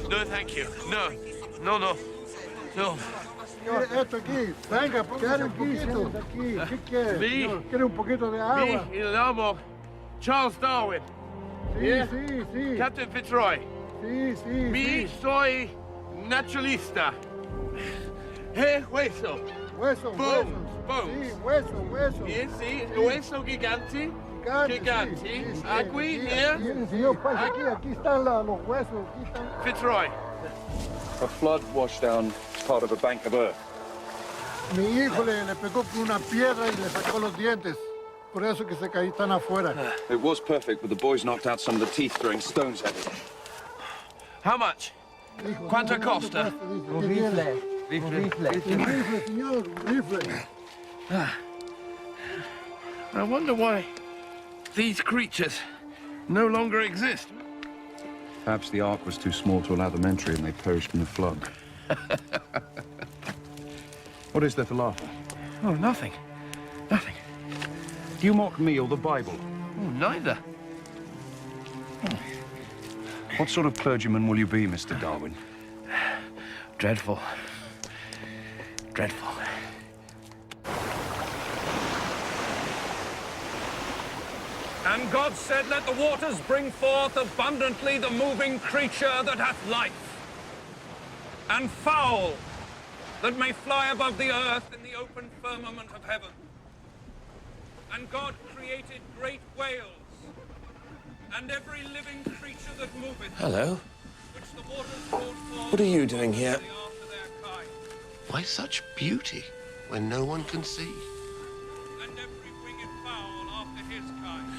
No, thank you. No. No, no. No. Esto aquí, venga, póngase un poquito. ¿Qué quiere? Me. ¿Quiere un poquito de agua? Me, il amo Charles Darwin. Sí, Yeah? sí. Captain Fitzroy. Sí. Me soy naturalista. Hueso. Hueso, Bones, huesos. bones. Sí, hueso. Sí, sí. Hueso gigante. Gigante. Sí. Aquí, here. Señor, pase aquí están los huesos. Aquí están. Fitzroy. A flood washed down part of a bank of earth. Mi hijo le pegó con una piedra y le sacó los dientes. Por eso que se caí tan afuera. It was perfect, but the boys knocked out some of the teeth throwing stones at it. How much? Hijo, ¿Cuánto ¿cuánto costa? cuesta? Dice, Un rifle, señor, un rifle. I wonder why these creatures no longer exist. Perhaps the ark was too small to allow them entry and they perished in the flood. What is there to laugh at? Oh, nothing. Nothing. Do you mock me or the Bible? Oh, neither. What sort of clergyman will you be, Mr. Darwin? Dreadful. Dreadful. And God said, let the waters bring forth abundantly the moving creature that hath life, and fowl that may fly above the earth in the open firmament of heaven. And God created great whales, and every living creature that moveth. Hello. Which the waters brought forth. What are you doing here? After their kind. Why such beauty when no one can see? And every winged fowl after his kind.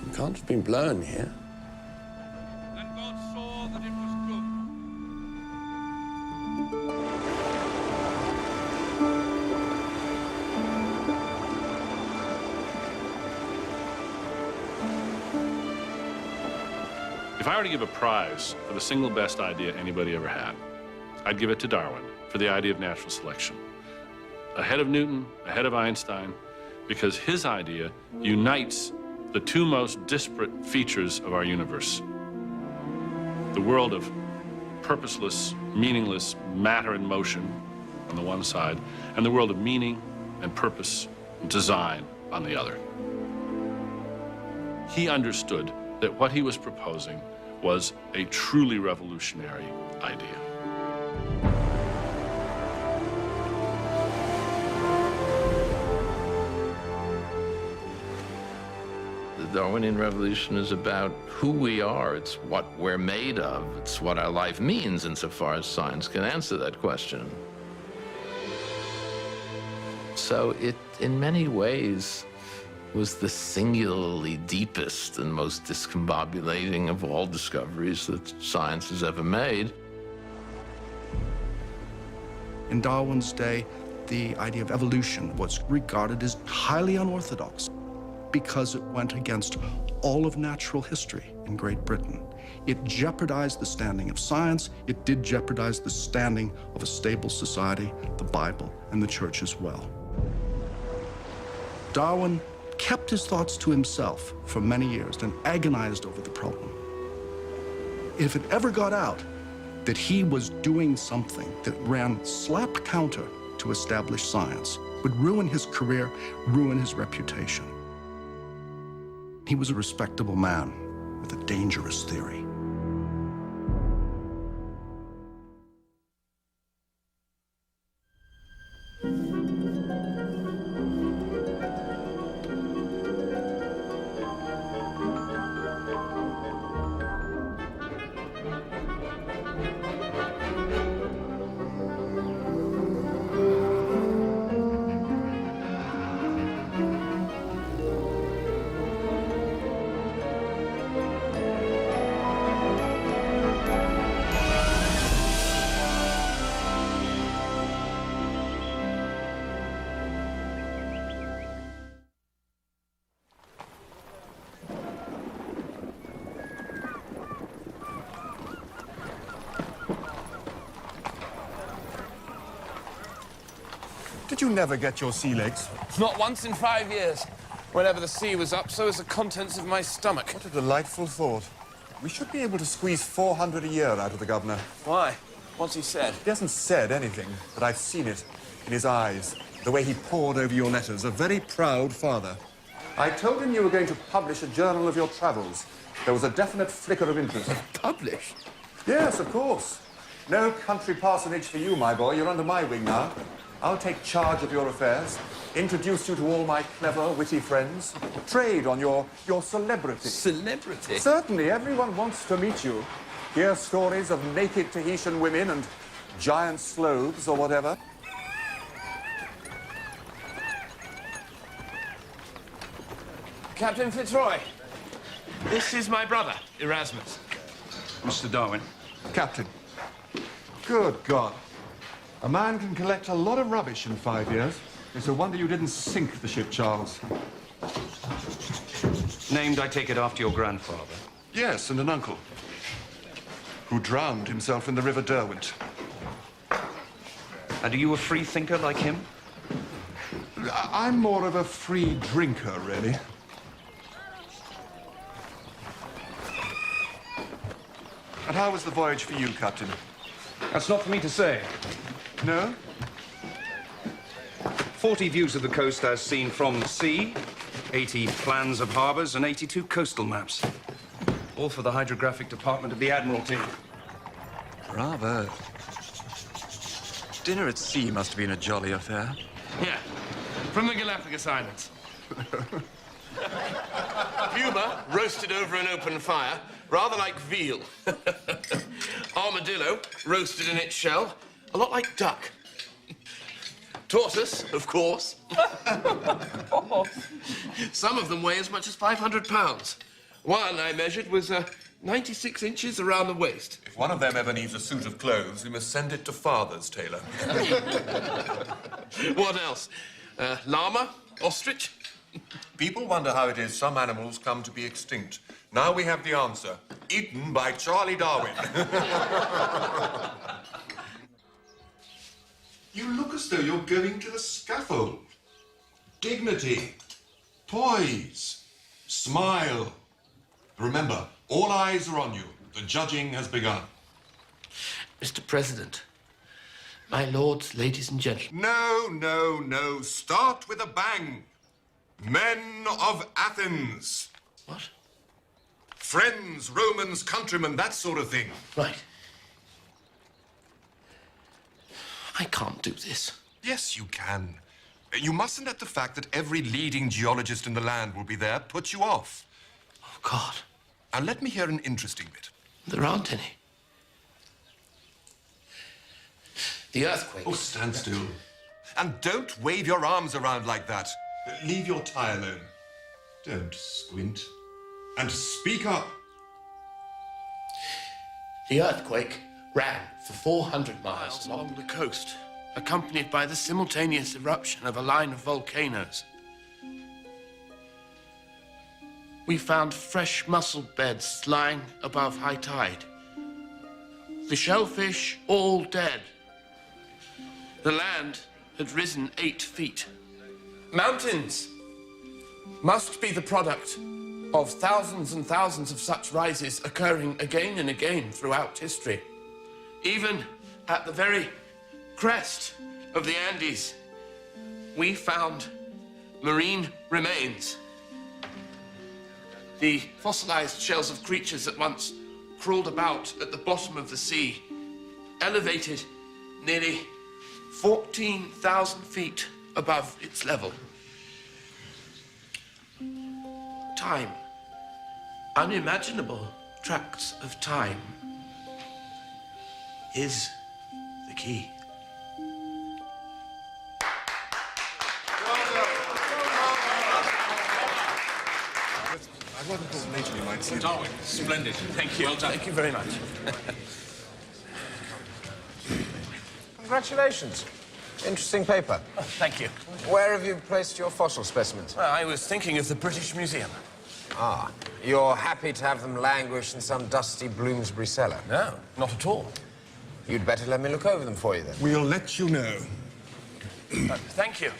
You can't have been blown here. And God saw that it was good. If I were to give a prize for the single best idea anybody ever had, I'd give it to Darwin for the idea of natural selection. Ahead of Newton, ahead of Einstein, because his idea unites the two most disparate features of our universe. The world of purposeless, meaningless matter and motion on the one side, and the world of meaning and purpose and design on the other. He understood that what he was proposing was a truly revolutionary idea. The Darwinian Revolution is about who we are. It's what we're made of. It's what our life means insofar as science can answer that question. So it, in many ways, was the singularly deepest and most discombobulating of all discoveries that science has ever made. In Darwin's day, the idea of evolution was regarded as highly unorthodox because it went against all of natural history in Great Britain. It jeopardized the standing of science. It did jeopardize the standing of a stable society, the Bible, and the church as well. Darwin kept his thoughts to himself for many years and agonized over the problem. If it ever got out that he was doing something that ran slap counter to established science, would ruin his career, ruin his reputation. He was a respectable man with a dangerous theory. Did you never get your sea legs? Not once in 5 years. Whenever the sea was up, so was the contents of my stomach. What a delightful thought. We should be able to squeeze 400 a year out of the governor. Why? What's he said? He hasn't said anything, but I've seen it in his eyes, the way he pored over your letters. A very proud father. I told him you were going to publish a journal of your travels. There was a definite flicker of interest. Publish? Yes, of course. No country parsonage for you, my boy. You're under my wing now. I'll take charge of your affairs, introduce you to all my clever, witty friends, trade on your celebrity. Celebrity? Certainly, everyone wants to meet you. Hear stories of naked Tahitian women and giant sloths or whatever. Captain Fitzroy, this is my brother, Erasmus. Mr. Darwin. Captain. Good God. A man can collect a lot of rubbish in 5 years. It's a wonder you didn't sink the ship, Charles. Named, I take it, after your grandfather. Yes, and an uncle. Who drowned himself in the River Derwent. And are you a free thinker like him? I'm more of a free drinker, really. And how was the voyage for you, Captain? That's not for me to say. No? 40 views of the coast as seen from the sea, 80 plans of harbors, and 82 coastal maps. All for the hydrographic department of the Admiralty. Bravo. Dinner at sea must have been a jolly affair. Yeah, from the Galapagos Islands. Puma roasted over an open fire, rather like veal. Armadillo roasted in its shell, a lot like duck. Tortoise, of course. Some of them weigh as much as 500 pounds. One I measured was 96 inches around the waist. If one of them ever needs a suit of clothes, we must send it to Father's tailor. What else? Llama? Ostrich? People wonder how it is some animals come to be extinct. Now we have the answer. Eaten by Charlie Darwin. You look as though you're going to the scaffold. Dignity, poise, smile. Remember, all eyes are on you. The judging has begun. Mr. President, my lords, ladies and gentlemen. No, no, no. Start with a bang. Men of Athens. What? Friends, Romans, countrymen, that sort of thing. Right. I can't do this. Yes, you can. You mustn't let the fact that every leading geologist in the land will be there put you off. Oh, God. And let me hear an interesting bit. There aren't any. The earthquake. Oh, stand still. And don't wave your arms around like that. Leave your tie alone. Don't squint. And speak up. The earthquake ran for 400 miles along the coast, accompanied by the simultaneous eruption of a line of volcanoes. We found fresh mussel beds lying above high tide. The shellfish all dead. The land had risen 8 feet. Mountains must be the product of thousands and thousands of such rises occurring again and again throughout history. Even at the very crest of the Andes, we found marine remains. The fossilized shells of creatures that once crawled about at the bottom of the sea, elevated nearly 14,000 feet above its level. Time, unimaginable tracts of time, is the key. I rather thought later we might see Darwin, splendid. Thank you. Well done. Thank you very much. Congratulations. Interesting paper. Oh, thank you. Where have you placed your fossil specimens? Well, I was thinking of the British Museum. Ah, you're happy to have them languish in some dusty Bloomsbury cellar? No, not at all. You'd better let me look over them for you, then. We'll let you know. Thank you.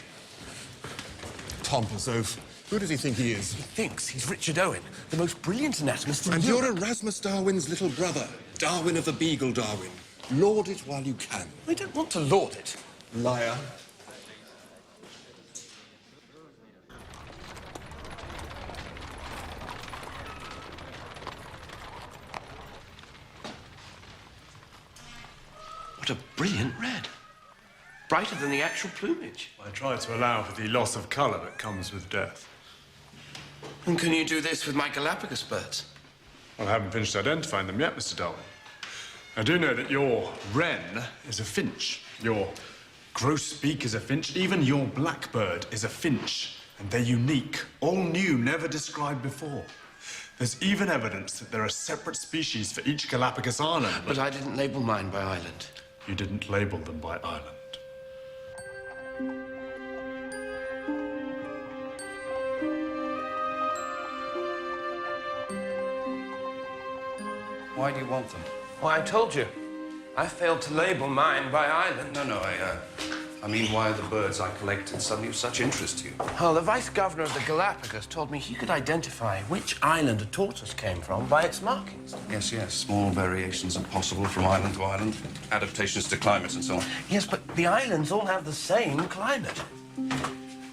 Tompoles, Who does he think he is? He thinks he's Richard Owen, the most brilliant anatomist in And Europe. you're Erasmus Darwin's little brother, Darwin of the Beagle, Darwin. Laud it while you can. I don't want to laud it. Liar. What a brilliant red. Brighter than the actual plumage. I try to allow for the loss of colour that comes with death. And can you do this with my Galapagos birds? Well, I haven't finished identifying them yet, Mr. Darwin. I do know that your wren is a finch, your grosbeak is a finch, even your blackbird is a finch. And they're unique, all new, never described before. There's even evidence that there are separate species for each Galapagos island. But I didn't label mine by island. You didn't label them by island. Why do you want them? Well, I told you. I failed to label mine by island. No, I mean, why are the birds I collected suddenly of such interest to you? Well, the vice-governor of the Galapagos told me he could identify which island a tortoise came from by its markings. Yes, small variations are possible from island to island, adaptations to climate and so on. Yes, but the islands all have the same climate.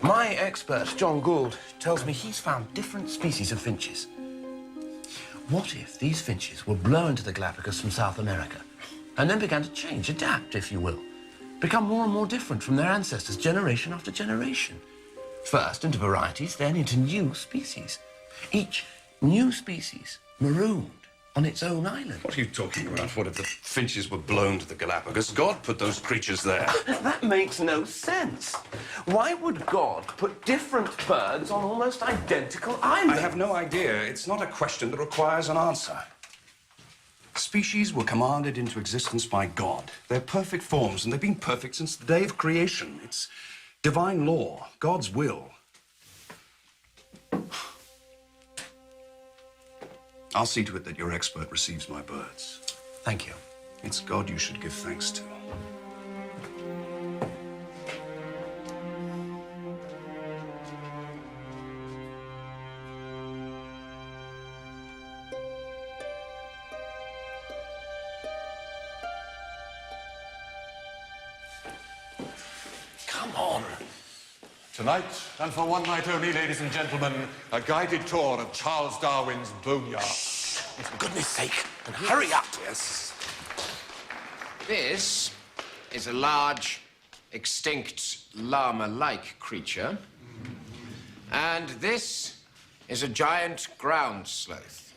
My expert, John Gould, tells me he's found different species of finches. What if these finches were blown to the Galapagos from South America and then began to change, adapt, if you will, become more and more different from their ancestors generation after generation? First into varieties, then into new species. Each new species marooned on its own island. What are you talking about? What if the finches were blown to the Galapagos? God put those creatures there. That makes no sense. Why would God put different birds on almost identical islands? I have no idea. It's not a question that requires an answer. Species were commanded into existence by God. They're perfect forms, and they've been perfect since the day of creation. It's divine law, God's will. I'll see to it that your expert receives my birds. Thank you. It's God you should give thanks to. Come on. Tonight, and for one night only, ladies and gentlemen, a guided tour of Charles Darwin's boneyard. For goodness sake, and hurry up. Yes. This is a large, extinct llama-like creature. And this is a giant ground sloth,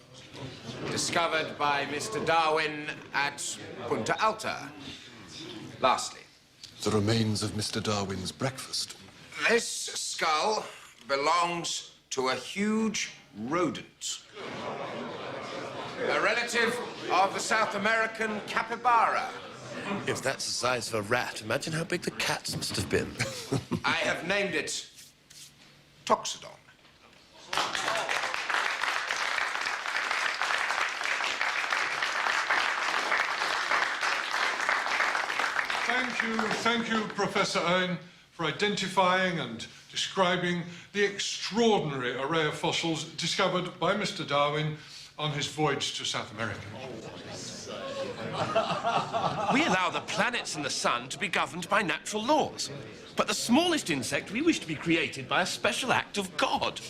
discovered by Mr. Darwin at Punta Alta. Lastly, The remains of Mr. Darwin's breakfast. this skull belongs to a huge rodent. A relative of the South American capybara. If that's the size of a rat, imagine how big the cats must have been. I have named it Toxodon. Thank you, Professor Owen, for identifying and describing the extraordinary array of fossils discovered by Mr. Darwin on his voyage to South America. We allow the planets and the sun to be governed by natural laws. But the smallest insect we wish to be created by a special act of God.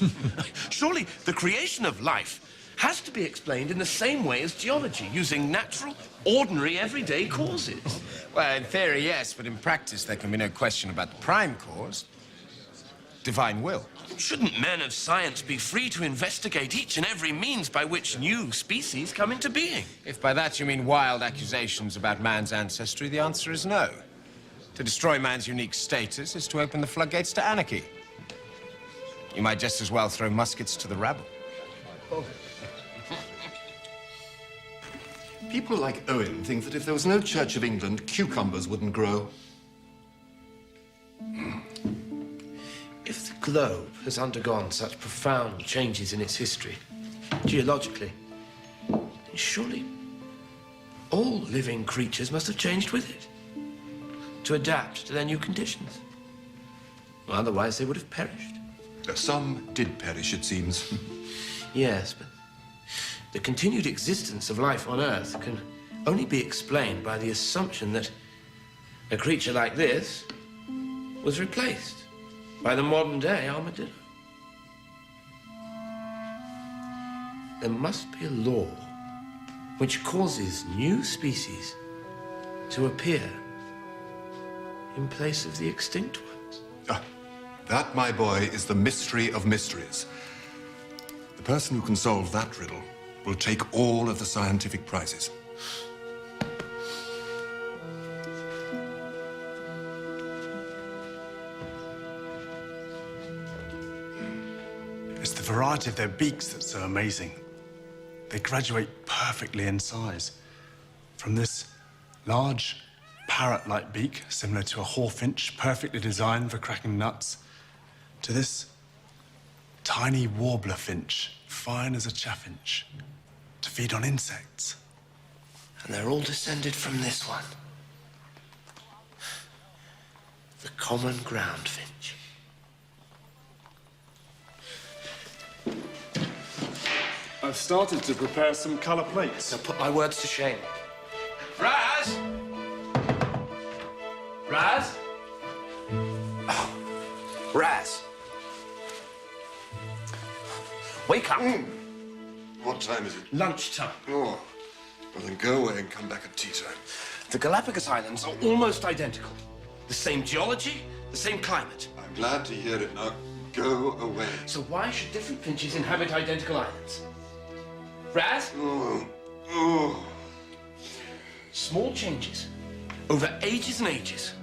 Surely the creation of life has to be explained in the same way as geology, using natural, ordinary, everyday causes. Well, in theory, yes, but in practice, there can be no question about the prime cause. Divine will. Shouldn't men of science be free to investigate each and every means by which new species come into being? If by that you mean wild accusations about man's ancestry, the answer is no. To destroy man's unique status is to open the floodgates to anarchy. You might just as well throw muskets to the rabble. People like Owen think that if there was no Church of England, cucumbers wouldn't grow. If the globe has undergone such profound changes in its history, geologically, then surely all living creatures must have changed with it to adapt to their new conditions. Otherwise, they would have perished. Some did perish, it seems. Yes, but the continued existence of life on Earth can only be explained by the assumption that a creature like this was replaced by the modern-day armadillo. There must be a law which causes new species to appear in place of the extinct ones. That, my boy, is the mystery of mysteries. The person who can solve that riddle will take all of the scientific prizes. It's the variety of their beaks that's so amazing. They graduate perfectly in size. From this large, parrot-like beak, similar to a hawfinch, perfectly designed for cracking nuts, to this tiny warbler finch, fine as a chaffinch, to feed on insects. And they're all descended from this one. The common ground finch. I've started to prepare some colour plates. Now put my words to shame. Raz! Raz? Oh, Raz. Wake up. What time is it? Lunchtime. Oh, well then go away and come back at tea time. The Galapagos Islands are almost identical. The same geology, the same climate. I'm glad to hear it now. Go away. So why should different finches inhabit identical islands? Raz? Small changes over ages and ages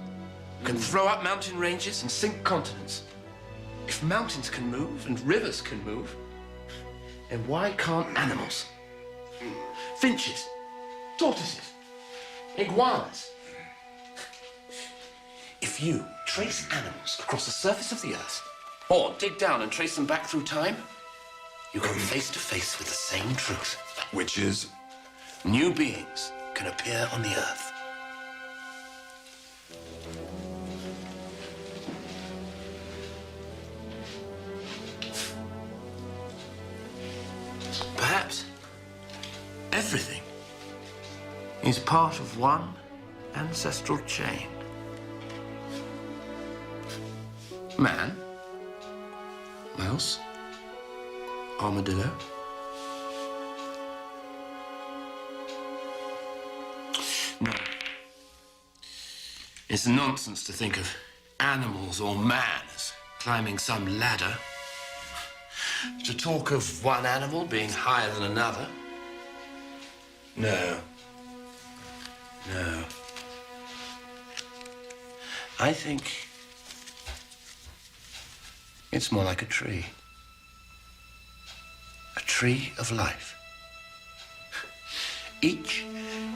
can throw up mountain ranges and sink continents. If mountains can move and rivers can move, then why can't animals? Finches, tortoises, iguanas. If you trace animals across the surface of the Earth, or dig down and trace them back through time, you come face to face with the same truth. Which is? New beings can appear on the Earth. Perhaps everything is part of one ancestral chain. Man, mouse, armadillo. No. It's nonsense to think of animals or man as climbing some ladder. To talk of one animal being higher than another. No. No. I think it's more like a tree. A tree of life. Each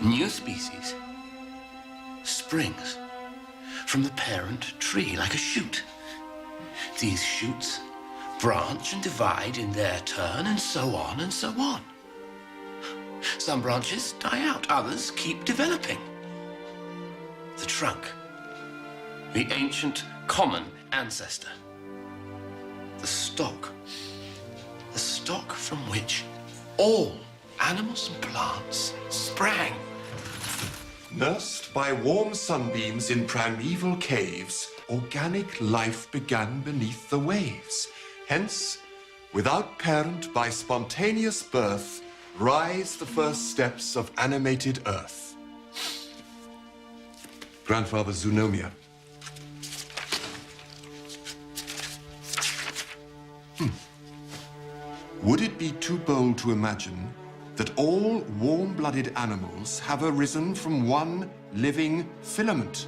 new species springs from the parent tree like a shoot. These shoots branch and divide in their turn, and so on and so on. Some branches die out, others keep developing. The trunk, the ancient common ancestor. The stock from which all animals and plants sprang. Nursed by warm sunbeams in primeval caves, organic life began beneath the waves. Hence, without parent, by spontaneous birth, rise the first steps of animated earth. Grandfather Zoonomia. Would it be too bold to imagine that all warm-blooded animals have arisen from one living filament?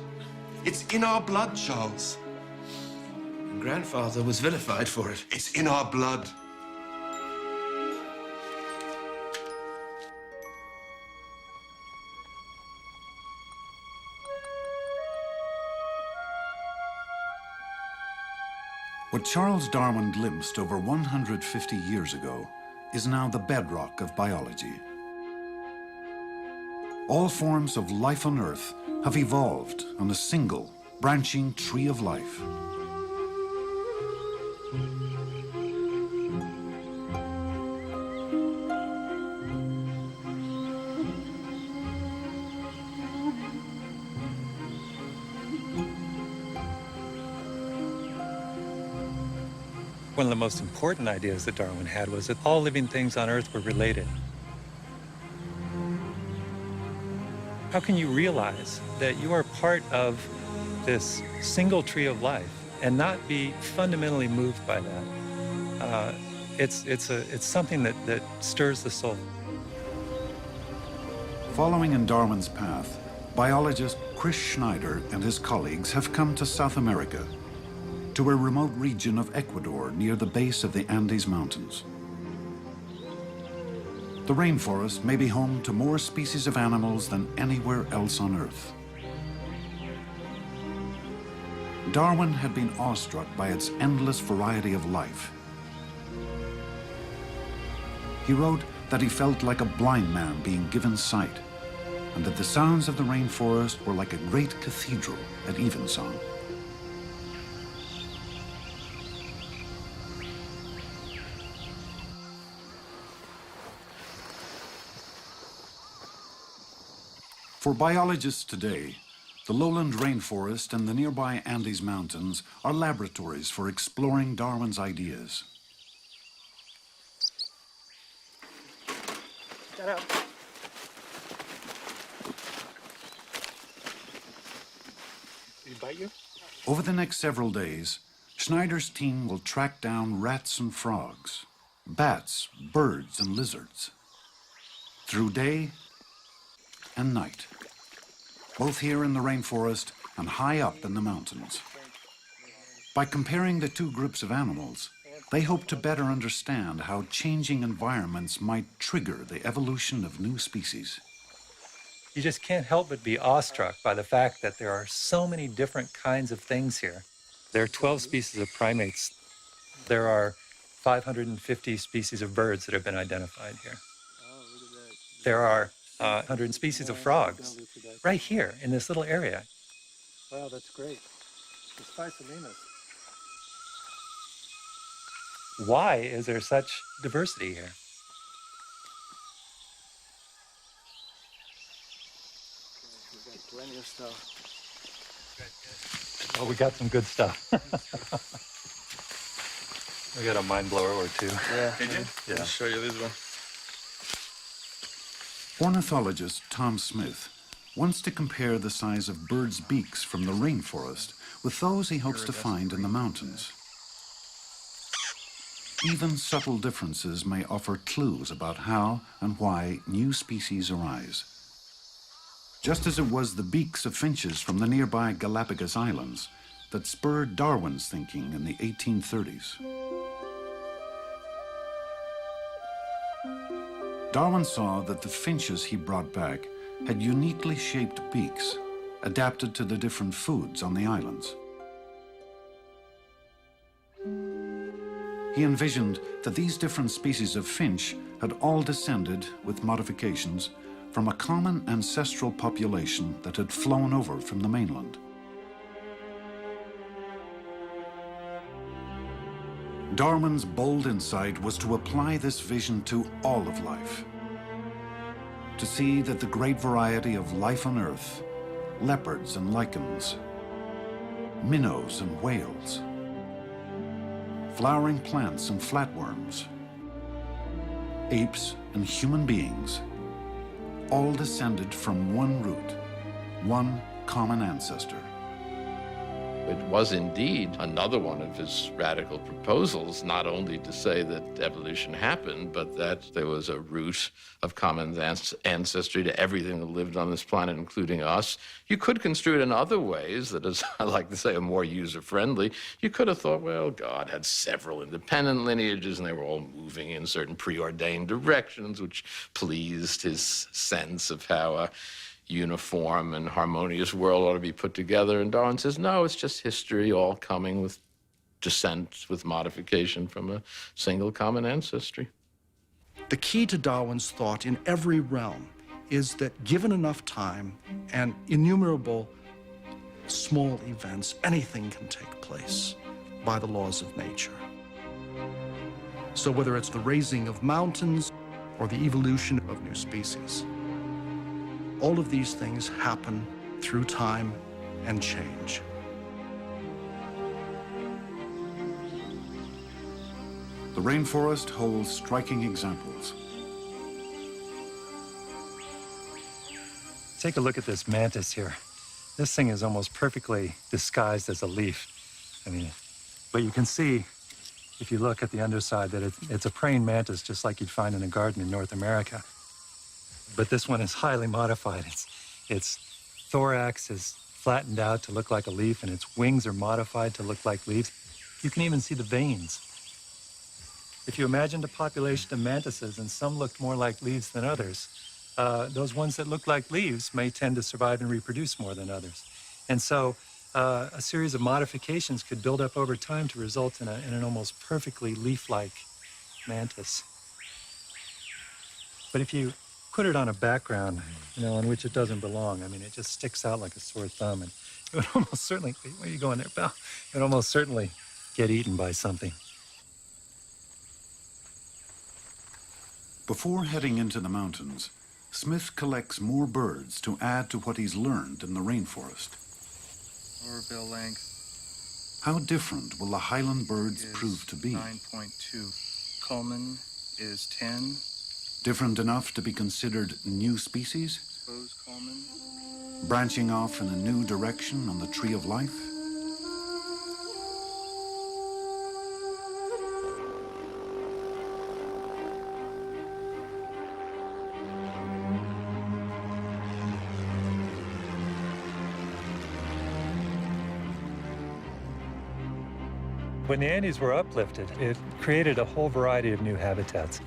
It's in our blood, Charles. And Grandfather was vilified for it. It's in our blood. What Charles Darwin glimpsed over 150 years ago is now the bedrock of biology. All forms of life on Earth have evolved on a single branching tree of life. One of the most important ideas that Darwin had was that all living things on Earth were related. How can you realize that you are part of this single tree of life and not be fundamentally moved by that? It's something that stirs the soul. Following in Darwin's path, biologist Chris Schneider and his colleagues have come to South America, to a remote region of Ecuador near the base of the Andes Mountains. The rainforest may be home to more species of animals than anywhere else on Earth. Darwin had been awestruck by its endless variety of life. He wrote that he felt like a blind man being given sight, and that the sounds of the rainforest were like a great cathedral at evensong. For biologists today, the lowland rainforest and the nearby Andes Mountains are laboratories for exploring Darwin's ideas. Shut up. Did he bite you? Over the next several days, Schneider's team will track down rats and frogs, bats, birds, and lizards, through day and night, both here in the rainforest and high up in the mountains. By comparing the two groups of animals, they hope to better understand how changing environments might trigger the evolution of new species. You just can't help but be awestruck by the fact that there are so many different kinds of things here. There are 12 species of primates. There are 550 species of birds that have been identified here. There are 100 species of frogs right here in this little area. Wow, that's great. The Spicelinas. Why is there such diversity here? We've got plenty of stuff. Oh, we got some good stuff. We got a mind blower or two. Yeah. Did you? Yeah. I'll show you this one. Ornithologist Tom Smith wants to compare the size of birds' beaks from the rainforest with those he hopes to find in the mountains. Even subtle differences may offer clues about how and why new species arise. Just as it was the beaks of finches from the nearby Galapagos Islands that spurred Darwin's thinking in the 1830s. Darwin saw that the finches he brought back had uniquely shaped beaks, adapted to the different foods on the islands. He envisioned that these different species of finch had all descended, with modifications, from a common ancestral population that had flown over from the mainland. Darwin's bold insight was to apply this vision to all of life. To see that the great variety of life on Earth, leopards and lichens, minnows and whales, flowering plants and flatworms, apes and human beings, all descended from one root, one common ancestor. It was indeed another one of his radical proposals, not only to say that evolution happened, but that there was a root of common ancestry to everything that lived on this planet, including us. You could construe it in other ways that is, I like to say, are more user-friendly. You could have thought, well, God had several independent lineages, and they were all moving in certain preordained directions, which pleased his sense of how a uniform and harmonious world ought to be put together. And Darwin says, no, it's just history, all coming with descent, with modification from a single common ancestry. The key to Darwin's thought in every realm is that given enough time and innumerable small events, anything can take place by the laws of nature. So whether it's the raising of mountains or the evolution of new species, all of these things happen through time and change. The rainforest holds striking examples. Take a look at this mantis here. This thing is almost perfectly disguised as a leaf. I mean, but you can see, if you look at the underside, that it's a praying mantis just like you'd find in a garden in North America. But this one is highly modified. Its thorax is flattened out to look like a leaf, and its wings are modified to look like leaves. You can even see the veins. If you imagined a population of mantises and some looked more like leaves than others, those ones that look like leaves may tend to survive and reproduce more than others. And so a series of modifications could build up over time to result in an almost perfectly leaf-like mantis. But if you put it on a background, on which it doesn't belong, I mean, it just sticks out like a sore thumb, and it would almost certainly, where are you going there, pal? It would almost certainly get eaten by something. Before heading into the mountains, Smith collects more birds to add to what he's learned in the rainforest. Lower bill length. How different will the highland birds prove to be? 9.2. Coleman is 10. Different enough to be considered new species? Suppose Coleman. Branching off in a new direction on the tree of life? When the Andes were uplifted, it created a whole variety of new habitats.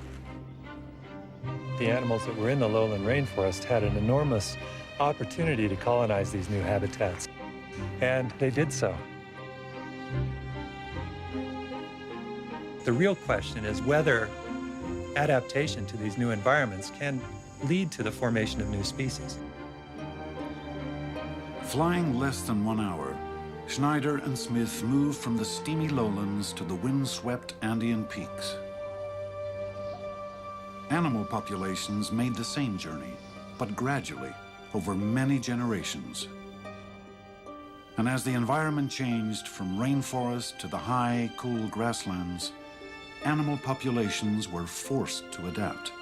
The animals that were in the lowland rainforest had an enormous opportunity to colonize these new habitats, and they did so. The real question is whether adaptation to these new environments can lead to the formation of new species. Flying less than 1 hour, Schneider and Smith moved from the steamy lowlands to the wind-swept Andean peaks. Animal populations made the same journey, but gradually, over many generations. And as the environment changed from rainforest to the high, cool grasslands, animal populations were forced to adapt.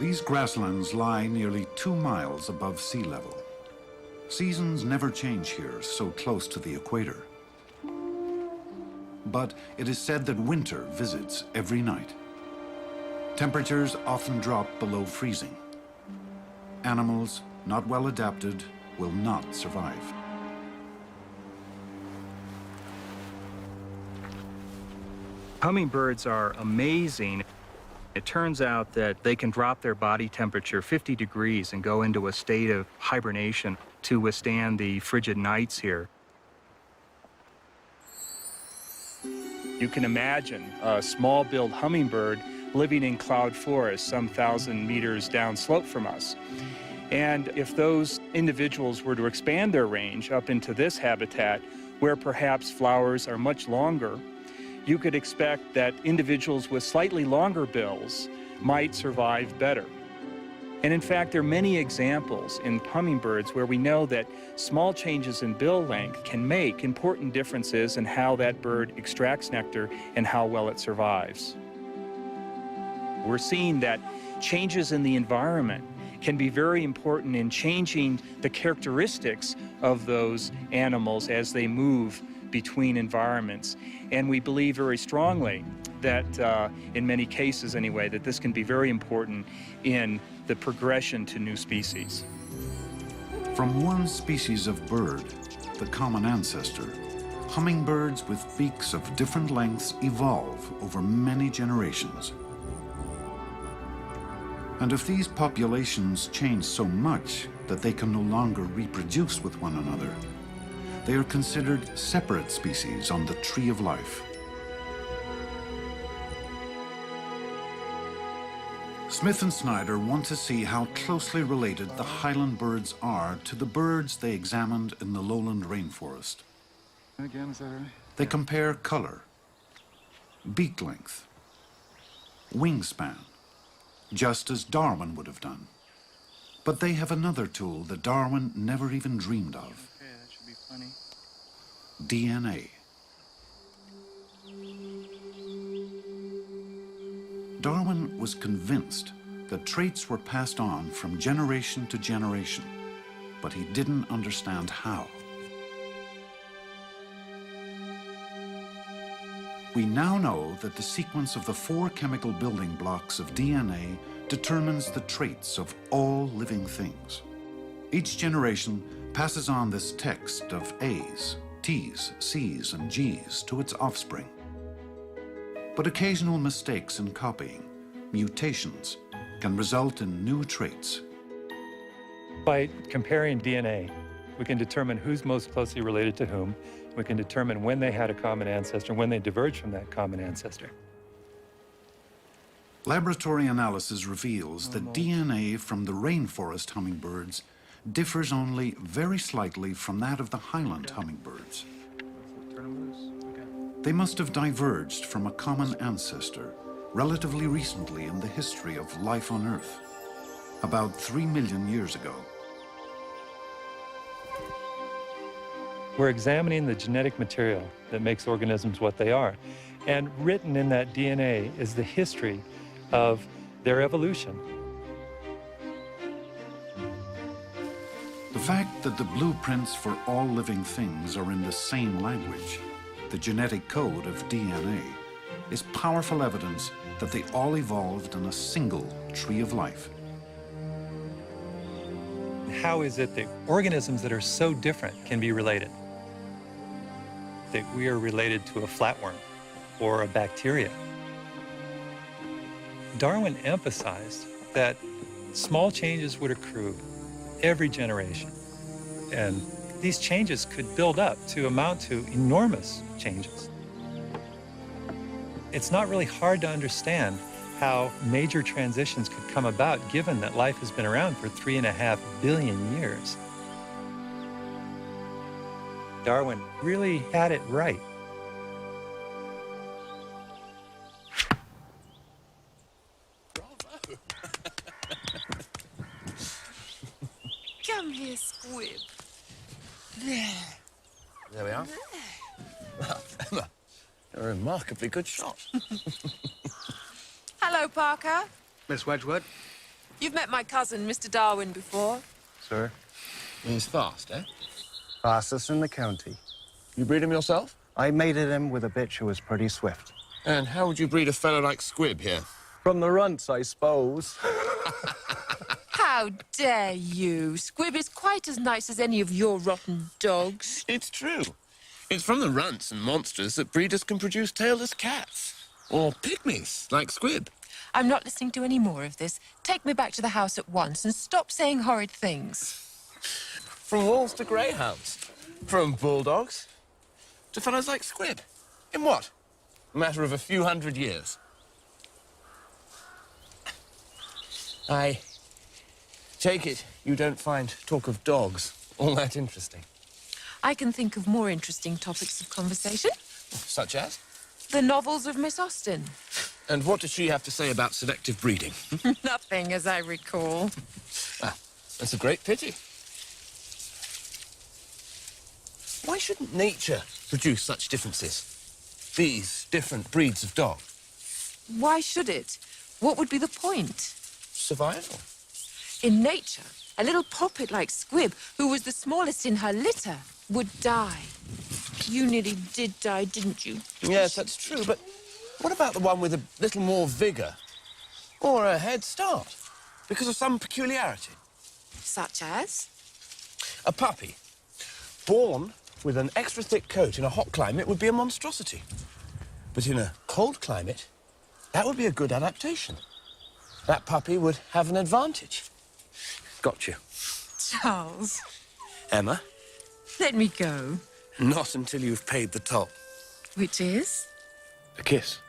These grasslands lie nearly 2 miles above sea level. Seasons never change here, so close to the equator. But it is said that winter visits every night. Temperatures often drop below freezing. Animals not well adapted will not survive. Hummingbirds are amazing. It turns out that they can drop their body temperature 50 degrees and go into a state of hibernation to withstand the frigid nights here. You can imagine a small-billed hummingbird living in cloud forest some 1,000 meters downslope from us. And if those individuals were to expand their range up into this habitat, where perhaps flowers are much longer, you could expect that individuals with slightly longer bills might survive better. And in fact, there are many examples in hummingbirds where we know that small changes in bill length can make important differences in how that bird extracts nectar and how well it survives. We're seeing that changes in the environment can be very important in changing the characteristics of those animals as they move between environments. And we believe very strongly that, in many cases anyway, that this can be very important in the progression to new species. From one species of bird, the common ancestor, hummingbirds with beaks of different lengths evolve over many generations. And if these populations change so much that they can no longer reproduce with one another, they are considered separate species on the tree of life. Smith and Snyder want to see how closely related the highland birds are to the birds they examined in the lowland rainforest. Again, is that right? They compare color, beak length, wingspan, just as Darwin would have done. But they have another tool that Darwin never even dreamed of. Okay, that should be plenty. DNA. Darwin was convinced that traits were passed on from generation to generation, but he didn't understand how. We now know that the sequence of the 4 chemical building blocks of DNA determines the traits of all living things. Each generation passes on this text of A's, T's, C's, and G's to its offspring. But occasional mistakes in copying, mutations, can result in new traits. By comparing DNA, we can determine who's most closely related to whom. We can determine when they had a common ancestor, when they diverged from that common ancestor. Laboratory analysis reveals that DNA from the rainforest hummingbirds differs only very slightly from that of the highland hummingbirds. They must have diverged from a common ancestor relatively recently in the history of life on Earth, about 3 million years ago. We're examining the genetic material that makes organisms what they are. And written in that DNA is the history of their evolution. The fact that the blueprints for all living things are in the same language, the genetic code of DNA, is powerful evidence that they all evolved in a single tree of life. How is it that organisms that are so different can be related? That we are related to a flatworm or a bacteria. Darwin emphasized that small changes would accrue every generation. And these changes could build up to amount to enormous changes. It's not really hard to understand how major transitions could come about given that life has been around for 3.5 billion years. Darwin really had it right. Come here, Squib. There we are. Well, Emma, you're a remarkably good shot. Hello, Parker. Miss Wedgwood? You've met my cousin, Mr. Darwin, before. Sir? He's fast, eh? Fastest in the county. You breed him yourself? I mated him with a bitch who was pretty swift. And how would you breed a fellow like Squib here? From the runts, I suppose. How dare you? Squib is quite as nice as any of your rotten dogs. It's true. It's from the runts and monsters that breeders can produce tailless cats. Or pygmies, like Squib. I'm not listening to any more of this. Take me back to the house at once and stop saying horrid things. From wolves to greyhounds. From bulldogs to fellows like Squib. In what? A matter of a few hundred years. I take it you don't find talk of dogs all that interesting. I can think of more interesting topics of conversation. Such as? The novels of Miss Austen. And what does she have to say about selective breeding? Nothing, as I recall. Ah, that's a great pity. Why shouldn't nature produce such differences? These different breeds of dog? Why should it? What would be the point? Survival. In nature, a little poppet like Squib, who was the smallest in her litter, would die. You nearly did die, didn't you? Yes, that's true, but what about the one with a little more vigor? Or a head start? Because of some peculiarity? Such as? A puppy. Born with an extra thick coat in a hot climate would be a monstrosity. But in a cold climate, that would be a good adaptation. That puppy would have an advantage. Got you. Charles. Emma? Let me go. Not until you've paid the toll. Which is? A kiss.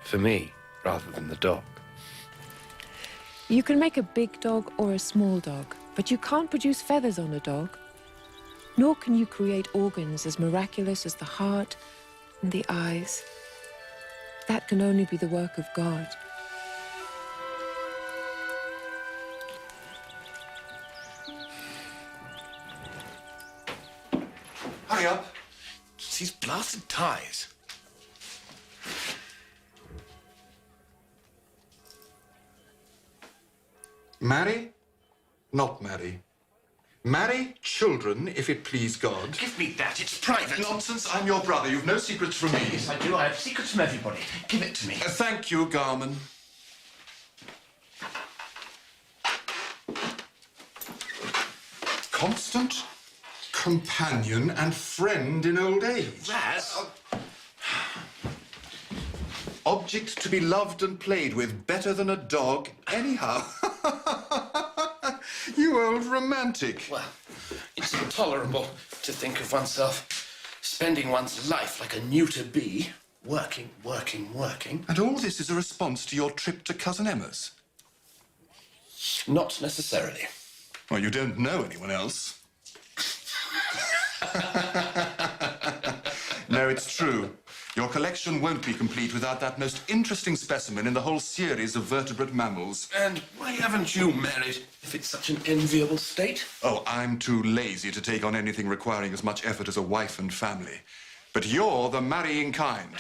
For me, rather than the dog. You can make a big dog or a small dog, but you can't produce feathers on a dog. Nor can you create organs as miraculous as the heart and the eyes. That can only be the work of God. Hurry up. It's these blasted ties. Marry? Not marry. Marry children, if it please God. Give me that. It's private. Nonsense. I'm your brother. You've no secrets from me. Yes, I do. I have secrets from everybody. Give it to me. Thank you, Garman. Constant companion and friend in old age. Raz? Object to be loved and played with better than a dog, anyhow. You old romantic. Well, it's intolerable to think of oneself spending one's life like a neuter bee, working, working, working. And all this is a response to your trip to Cousin Emma's? Not necessarily. Well, you don't know anyone else. No, it's true. Your collection won't be complete without that most interesting specimen in the whole series of vertebrate mammals. And why haven't you married, if it's such an enviable state? Oh, I'm too lazy to take on anything requiring as much effort as a wife and family. But you're the marrying kind.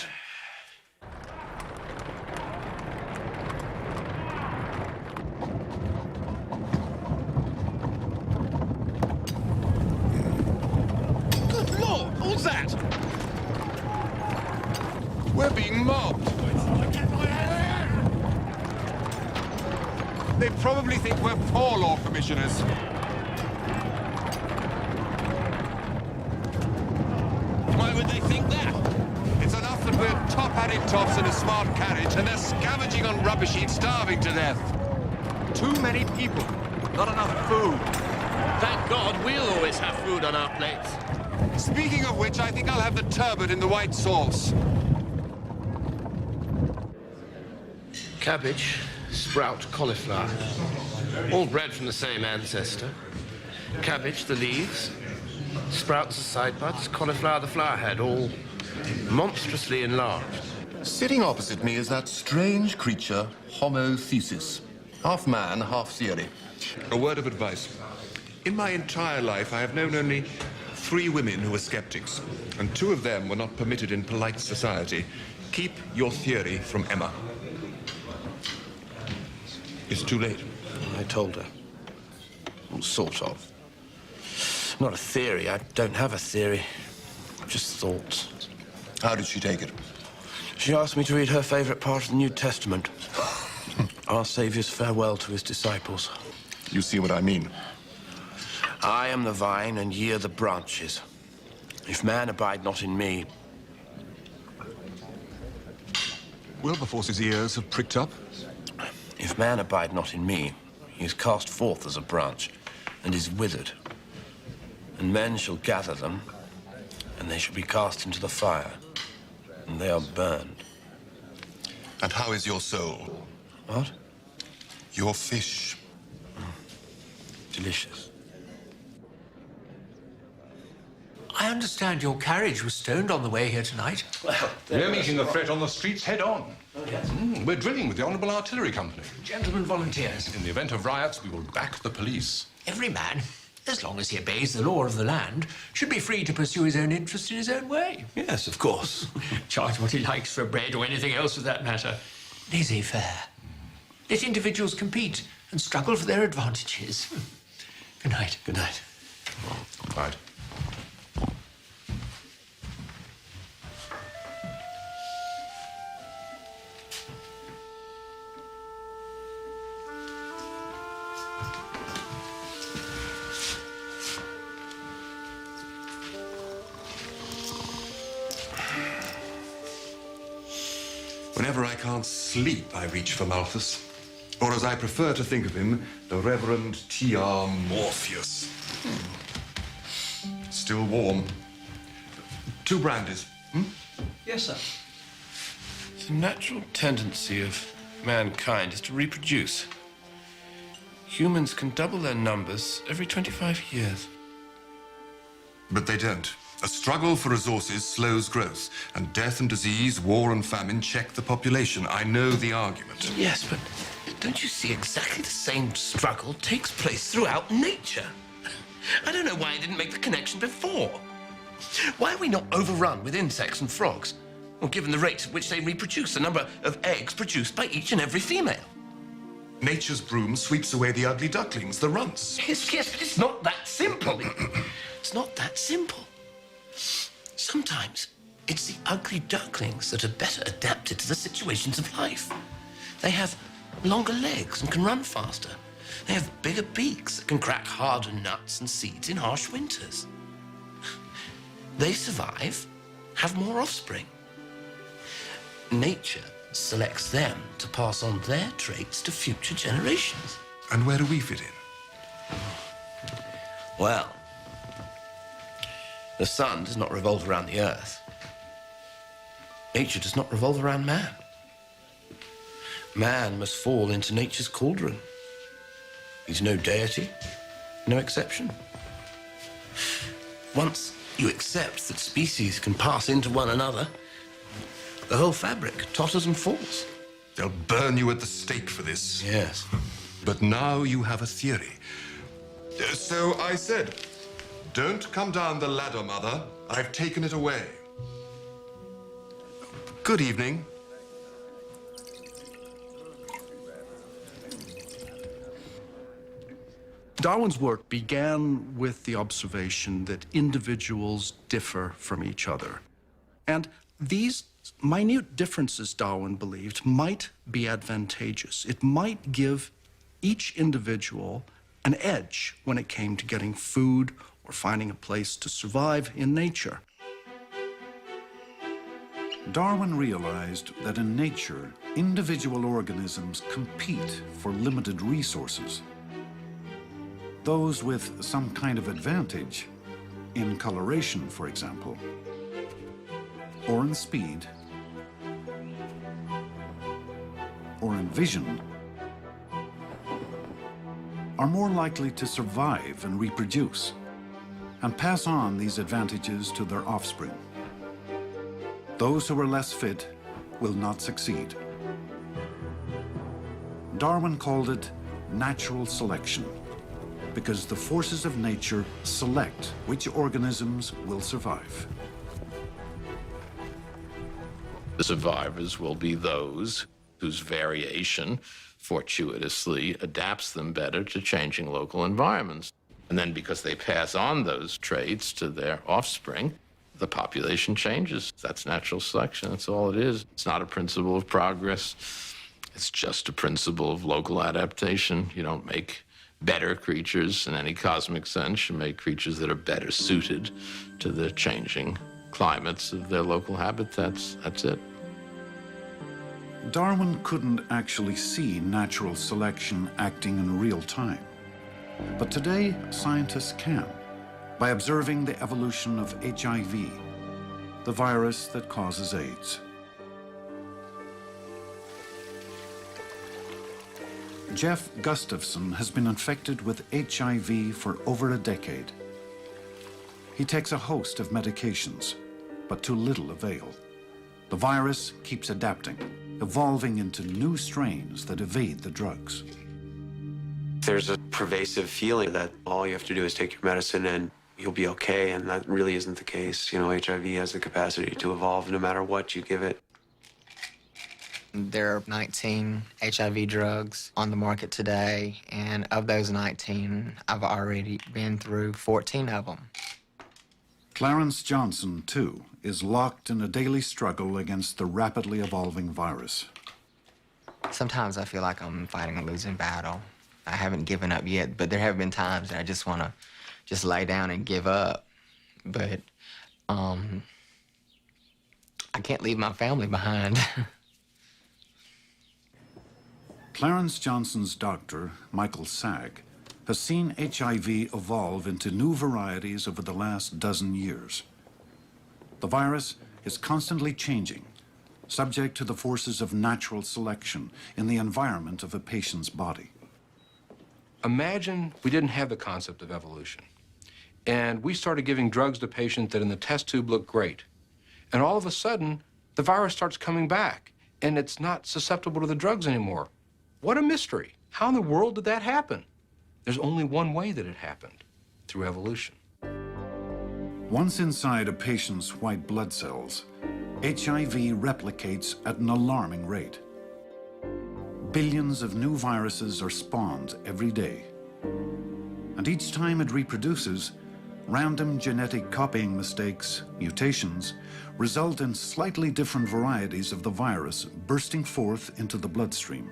Good Lord, what's that? We're being mobbed. They probably think we're poor law commissioners. Why would they think that? It's enough that we're top-hatted toffs in a smart carriage and they're scavenging on rubbish heaps, starving to death. Too many people, not enough food. Thank God we'll always have food on our plates. Speaking of which, I think I'll have the turbot in the white sauce. Cabbage, sprout, cauliflower. All bred from the same ancestor. Cabbage, the leaves. Sprouts, the side buds. Cauliflower, the flower head. All monstrously enlarged. Sitting opposite me is that strange creature, Homo thesis. Half man, half theory. A word of advice. In my entire life, I have known only 3 women who were skeptics, and 2 of them were not permitted in polite society. Keep your theory from Emma. It's too late. I told her. Well, sort of. Not a theory. I don't have a theory. Just thoughts. How did she take it? She asked me to read her favorite part of the New Testament. Our Saviour's farewell to his disciples. You see what I mean? I am the vine, and ye are the branches. If man abide not in me... Wilberforce's ears have pricked up. If man abide not in me, he is cast forth as a branch, and is withered. And men shall gather them, and they shall be cast into the fire, and they are burned. And how is your soul? What? Your fish. Delicious. I understand your carriage was stoned on the way here tonight. Well, we're meeting the threat on the streets head on. Oh, yes. We're drilling with the Honourable Artillery Company. Gentlemen volunteers. In the event of riots, we will back the police. Every man, as long as he obeys the law of the land, should be free to pursue his own interest in his own way. Yes, of course. Charge what he likes for bread or anything else for that matter. Laissez-faire. Let individuals compete and struggle for their advantages. Good night. Good night. Good night. Whenever I can't sleep, I reach for Malthus. Or as I prefer to think of him, the Reverend T.R. Morpheus. Still warm. 2 brandies. Yes, sir. The natural tendency of mankind is to reproduce. Humans can double their numbers every 25 years. But they don't. A struggle for resources slows growth, and death and disease, war and famine check the population. I know the argument. Yes, but don't you see exactly the same struggle takes place throughout nature? I don't know why I didn't make the connection before. Why are we not overrun with insects and frogs? Well, given the rate at which they reproduce, the number of eggs produced by each and every female. Nature's broom sweeps away the ugly ducklings, the runts. Yes, but it's not that simple. It's not that simple. Sometimes it's the ugly ducklings that are better adapted to the situations of life. They have longer legs and can run faster. They have bigger beaks that can crack harder nuts and seeds in harsh winters. They survive, have more offspring. Nature selects them to pass on their traits to future generations. And where do we fit in? Well, the sun does not revolve around the earth. Nature does not revolve around man. Man must fall into nature's cauldron. He's no deity, no exception. Once you accept that species can pass into one another, the whole fabric totters and falls. They'll burn you at the stake for this. Yes. But now you have a theory. So I said, don't come down the ladder, Mother. I've taken it away. Good evening. Darwin's work began with the observation that individuals differ from each other. And these minute differences, Darwin believed, might be advantageous. It might give each individual an edge when it came to getting food or finding a place to survive in nature. Darwin realized that in nature, individual organisms compete for limited resources. Those with some kind of advantage, in coloration, for example, or in speed, or in vision, are more likely to survive and reproduce, and pass on these advantages to their offspring. Those who are less fit will not succeed. Darwin called it natural selection, because the forces of nature select which organisms will survive. The survivors will be those whose variation fortuitously adapts them better to changing local environments. And then because they pass on those traits to their offspring, the population changes. That's natural selection. That's all it is. It's not a principle of progress. It's just a principle of local adaptation. You don't make better creatures in any cosmic sense. You make creatures that are better suited to the changing climates of their local habitats. That's it. Darwin couldn't actually see natural selection acting in real time. But today, scientists can, by observing the evolution of HIV, the virus that causes AIDS. Jeff Gustafson has been infected with HIV for over a decade. He takes a host of medications, but to little avail. The virus keeps adapting, evolving into new strains that evade the drugs. There's a pervasive feeling that all you have to do is take your medicine and you'll be okay, and that really isn't the case. You know, HIV has the capacity to evolve no matter what you give it. There are 19 HIV drugs on the market today, and of those 19, I've already been through 14 of them. Clarence Johnson, too, is locked in a daily struggle against the rapidly evolving virus. Sometimes I feel like I'm fighting a losing battle. I haven't given up yet, but there have been times that I just want to just lay down and give up. But I can't leave my family behind. Clarence Johnson's doctor, Michael Sagg, has seen HIV evolve into new varieties over the last dozen years. The virus is constantly changing, subject to the forces of natural selection in the environment of a patient's body. Imagine we didn't have the concept of evolution, and we started giving drugs to patients that in the test tube look great. And all of a sudden, the virus starts coming back, and it's not susceptible to the drugs anymore. What a mystery. How in the world did that happen? There's only one way that it happened, through evolution. Once inside a patient's white blood cells, HIV replicates at an alarming rate. Billions of new viruses are spawned every day. And each time it reproduces, random genetic copying mistakes, mutations, result in slightly different varieties of the virus bursting forth into the bloodstream.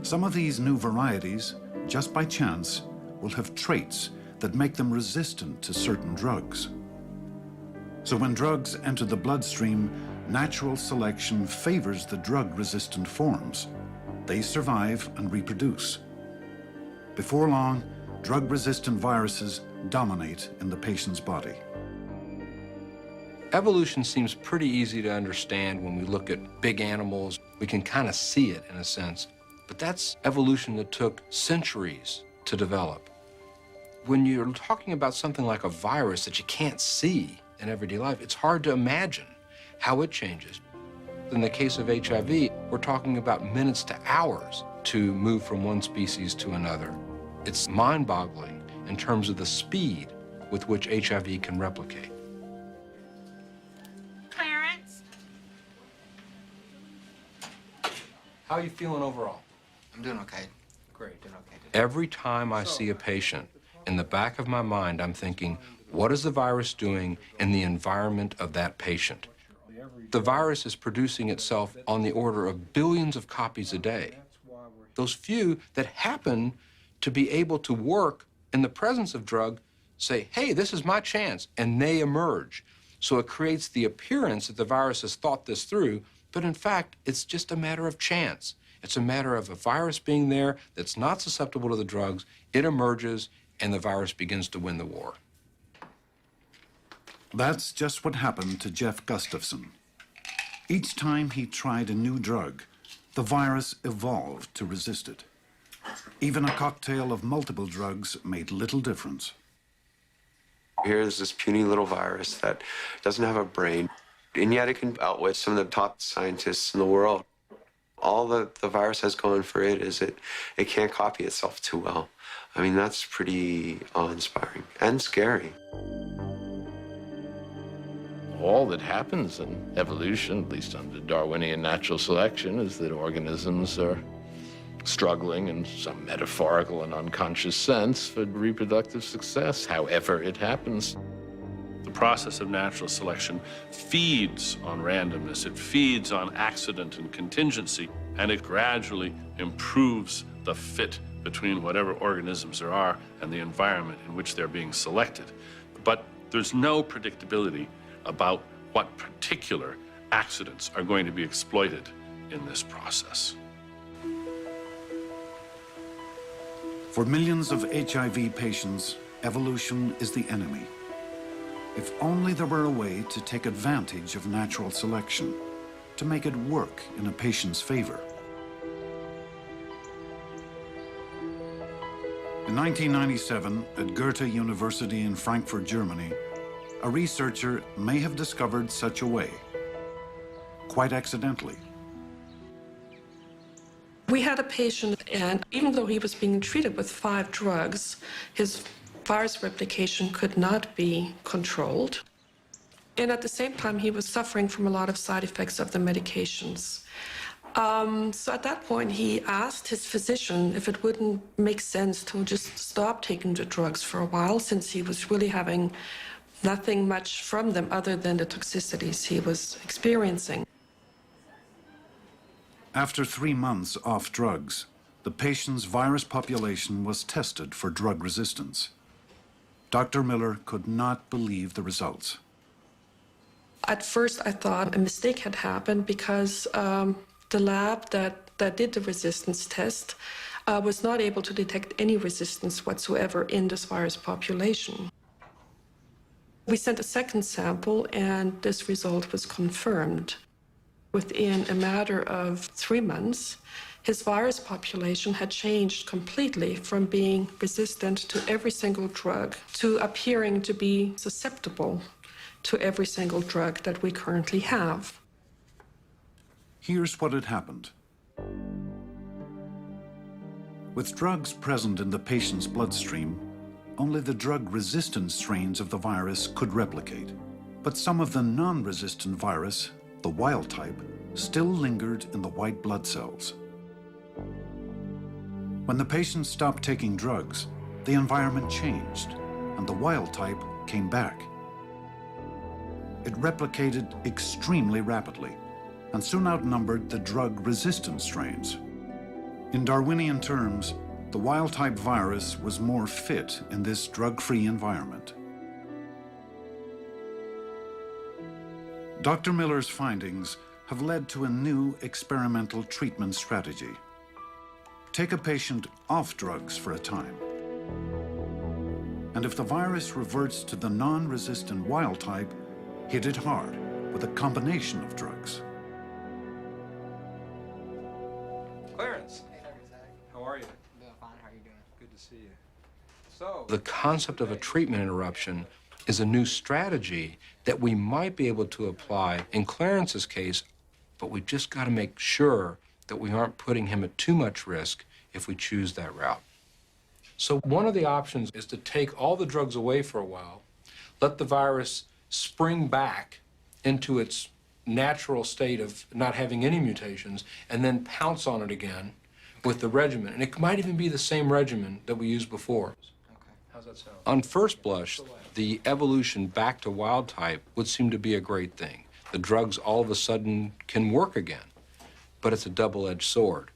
Some of these new varieties, just by chance, will have traits that make them resistant to certain drugs. So when drugs enter the bloodstream, natural selection favors the drug-resistant forms. They survive and reproduce. Before long, drug-resistant viruses dominate in the patient's body. Evolution seems pretty easy to understand when we look at big animals. We can kind of see it in a sense, but that's evolution that took centuries to develop. When you're talking about something like a virus that you can't see in everyday life, it's hard to imagine how it changes. In the case of HIV, we're talking about minutes to hours to move from one species to another. It's mind-boggling in terms of the speed with which HIV can replicate. Clarence? How are you feeling overall? I'm doing okay. Great. Doing okay. Every time I see a patient, in the back of my mind, I'm thinking, what is the virus doing in the environment of that patient? The virus is producing itself on the order of billions of copies a day. Those few that happen to be able to work in the presence of drug say, hey, this is my chance, and they emerge. So it creates the appearance that the virus has thought this through, but in fact, it's just a matter of chance. It's a matter of a virus being there that's not susceptible to the drugs, it emerges, and the virus begins to win the war. That's just what happened to Jeff Gustafson. Each time he tried a new drug, the virus evolved to resist it. Even a cocktail of multiple drugs made little difference. Here's this puny little virus that doesn't have a brain, and yet it can outwit some of the top scientists in the world. All the virus has going for it is it can't copy itself too well. I mean, that's pretty awe-inspiring and scary. All that happens in evolution, at least under Darwinian natural selection, is that organisms are struggling in some metaphorical and unconscious sense for reproductive success, however it happens. The process of natural selection feeds on randomness, it feeds on accident and contingency, and it gradually improves the fit between whatever organisms there are and the environment in which they're being selected. But there's no predictability about what particular accidents are going to be exploited in this process. For millions of HIV patients, evolution is the enemy. If only there were a way to take advantage of natural selection, to make it work in a patient's favor. In 1997, at Goethe University in Frankfurt, Germany, a researcher may have discovered such a way, quite accidentally. We had a patient, and even though he was being treated with 5 drugs, his virus replication could not be controlled. And at the same time, he was suffering from a lot of side effects of the medications. So at that point, he asked his physician if it wouldn't make sense to just stop taking the drugs for a while, since he was really having nothing much from them other than the toxicities he was experiencing. After 3 months off drugs, the patient's virus population was tested for drug resistance. Dr. Miller could not believe the results. At first, I thought a mistake had happened because the lab that did the resistance test was not able to detect any resistance whatsoever in this virus population. We sent a second sample, and this result was confirmed. Within a matter of 3 months, his virus population had changed completely from being resistant to every single drug to appearing to be susceptible to every single drug that we currently have. Here's what had happened. With drugs present in the patient's bloodstream, only the drug-resistant strains of the virus could replicate. But some of the non-resistant virus, the wild type, still lingered in the white blood cells. When the patient stopped taking drugs, the environment changed, and the wild type came back. It replicated extremely rapidly, and soon outnumbered the drug-resistant strains. In Darwinian terms, the wild-type virus was more fit in this drug-free environment. Dr. Miller's findings have led to a new experimental treatment strategy. Take a patient off drugs for a time. And if the virus reverts to the non-resistant wild type, hit it hard with a combination of drugs. Clarence. Hey, Dr. Zach. How are you? Doing fine. How are you doing? Good to see you. So, the concept of a treatment interruption is a new strategy that we might be able to apply in Clarence's case, but we just got to make sure that we aren't putting him at too much risk if we choose that route. So one of the options is to take all the drugs away for a while, let the virus spring back into its natural state of not having any mutations, and then pounce on it again with the regimen. And it might even be the same regimen that we used before. Okay. How's that sound? On first blush, the evolution back to wild type would seem to be a great thing. The drugs all of a sudden can work again, but it's a double-edged sword.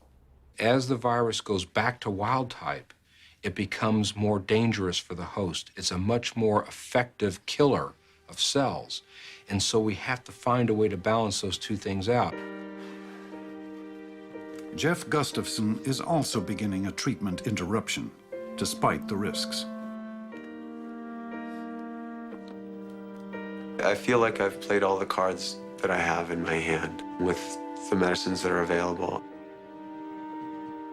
As the virus goes back to wild type, it becomes more dangerous for the host. It's a much more effective killer of cells. And so we have to find a way to balance those two things out. Jeff Gustafson is also beginning a treatment interruption, despite the risks. I feel like I've played all the cards that I have in my hand with the medicines that are available.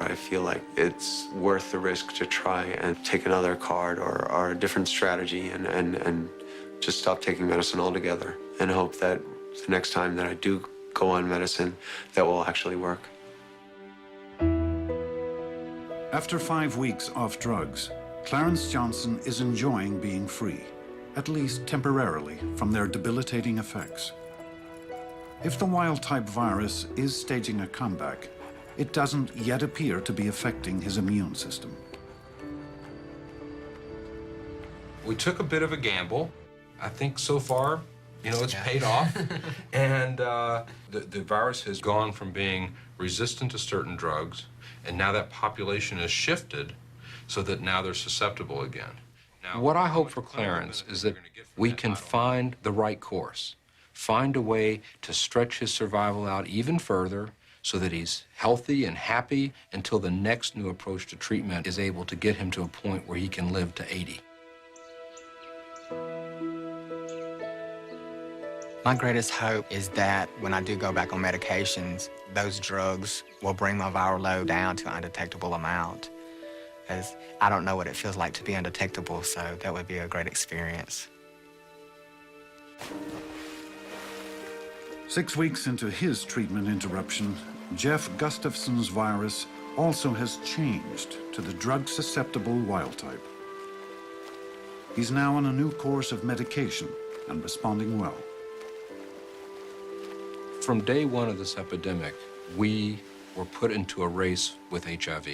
I feel like it's worth the risk to try and take another card or a different strategy and just stop taking medicine altogether and hope that the next time that I do go on medicine, that will actually work. After 5 weeks off drugs, Clarence Johnson is enjoying being free, at least temporarily, from their debilitating effects. If the wild-type virus is staging a comeback, it doesn't yet appear to be affecting his immune system. We took a bit of a gamble. I think so far, it's paid off. And the virus has gone from being resistant to certain drugs, and now that population has shifted so that now they're susceptible again. Now, what I hope for Clarence is that we can find the right course, find a way to stretch his survival out even further so that he's healthy and happy until the next new approach to treatment is able to get him to a point where he can live to 80. My greatest hope is that when I do go back on medications, those drugs will bring my viral load down to an undetectable amount. Because I don't know what it feels like to be undetectable, so that would be a great experience. 6 weeks into his treatment interruption, Jeff Gustafson's virus also has changed to the drug-susceptible wild type. He's now on a new course of medication and responding well. From day one of this epidemic, we were put into a race with HIV.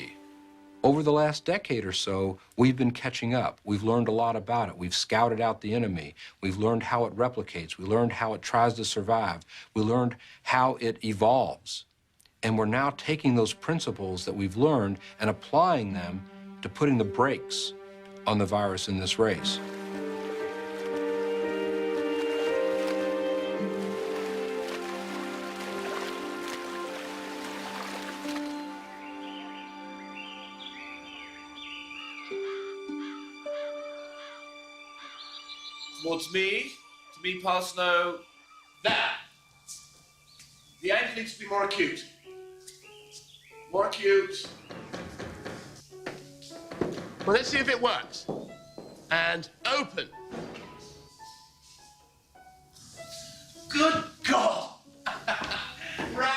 Over the last decade or so, we've been catching up. We've learned a lot about it. We've scouted out the enemy. We've learned how it replicates. We learned how it tries to survive. We learned how it evolves. And we're now taking those principles that we've learned and applying them to putting the brakes on the virus in this race. Towards me, to me past no, that. The angle needs to be more acute. More acute. Well, let's see if it works. And open. Good God! Raz!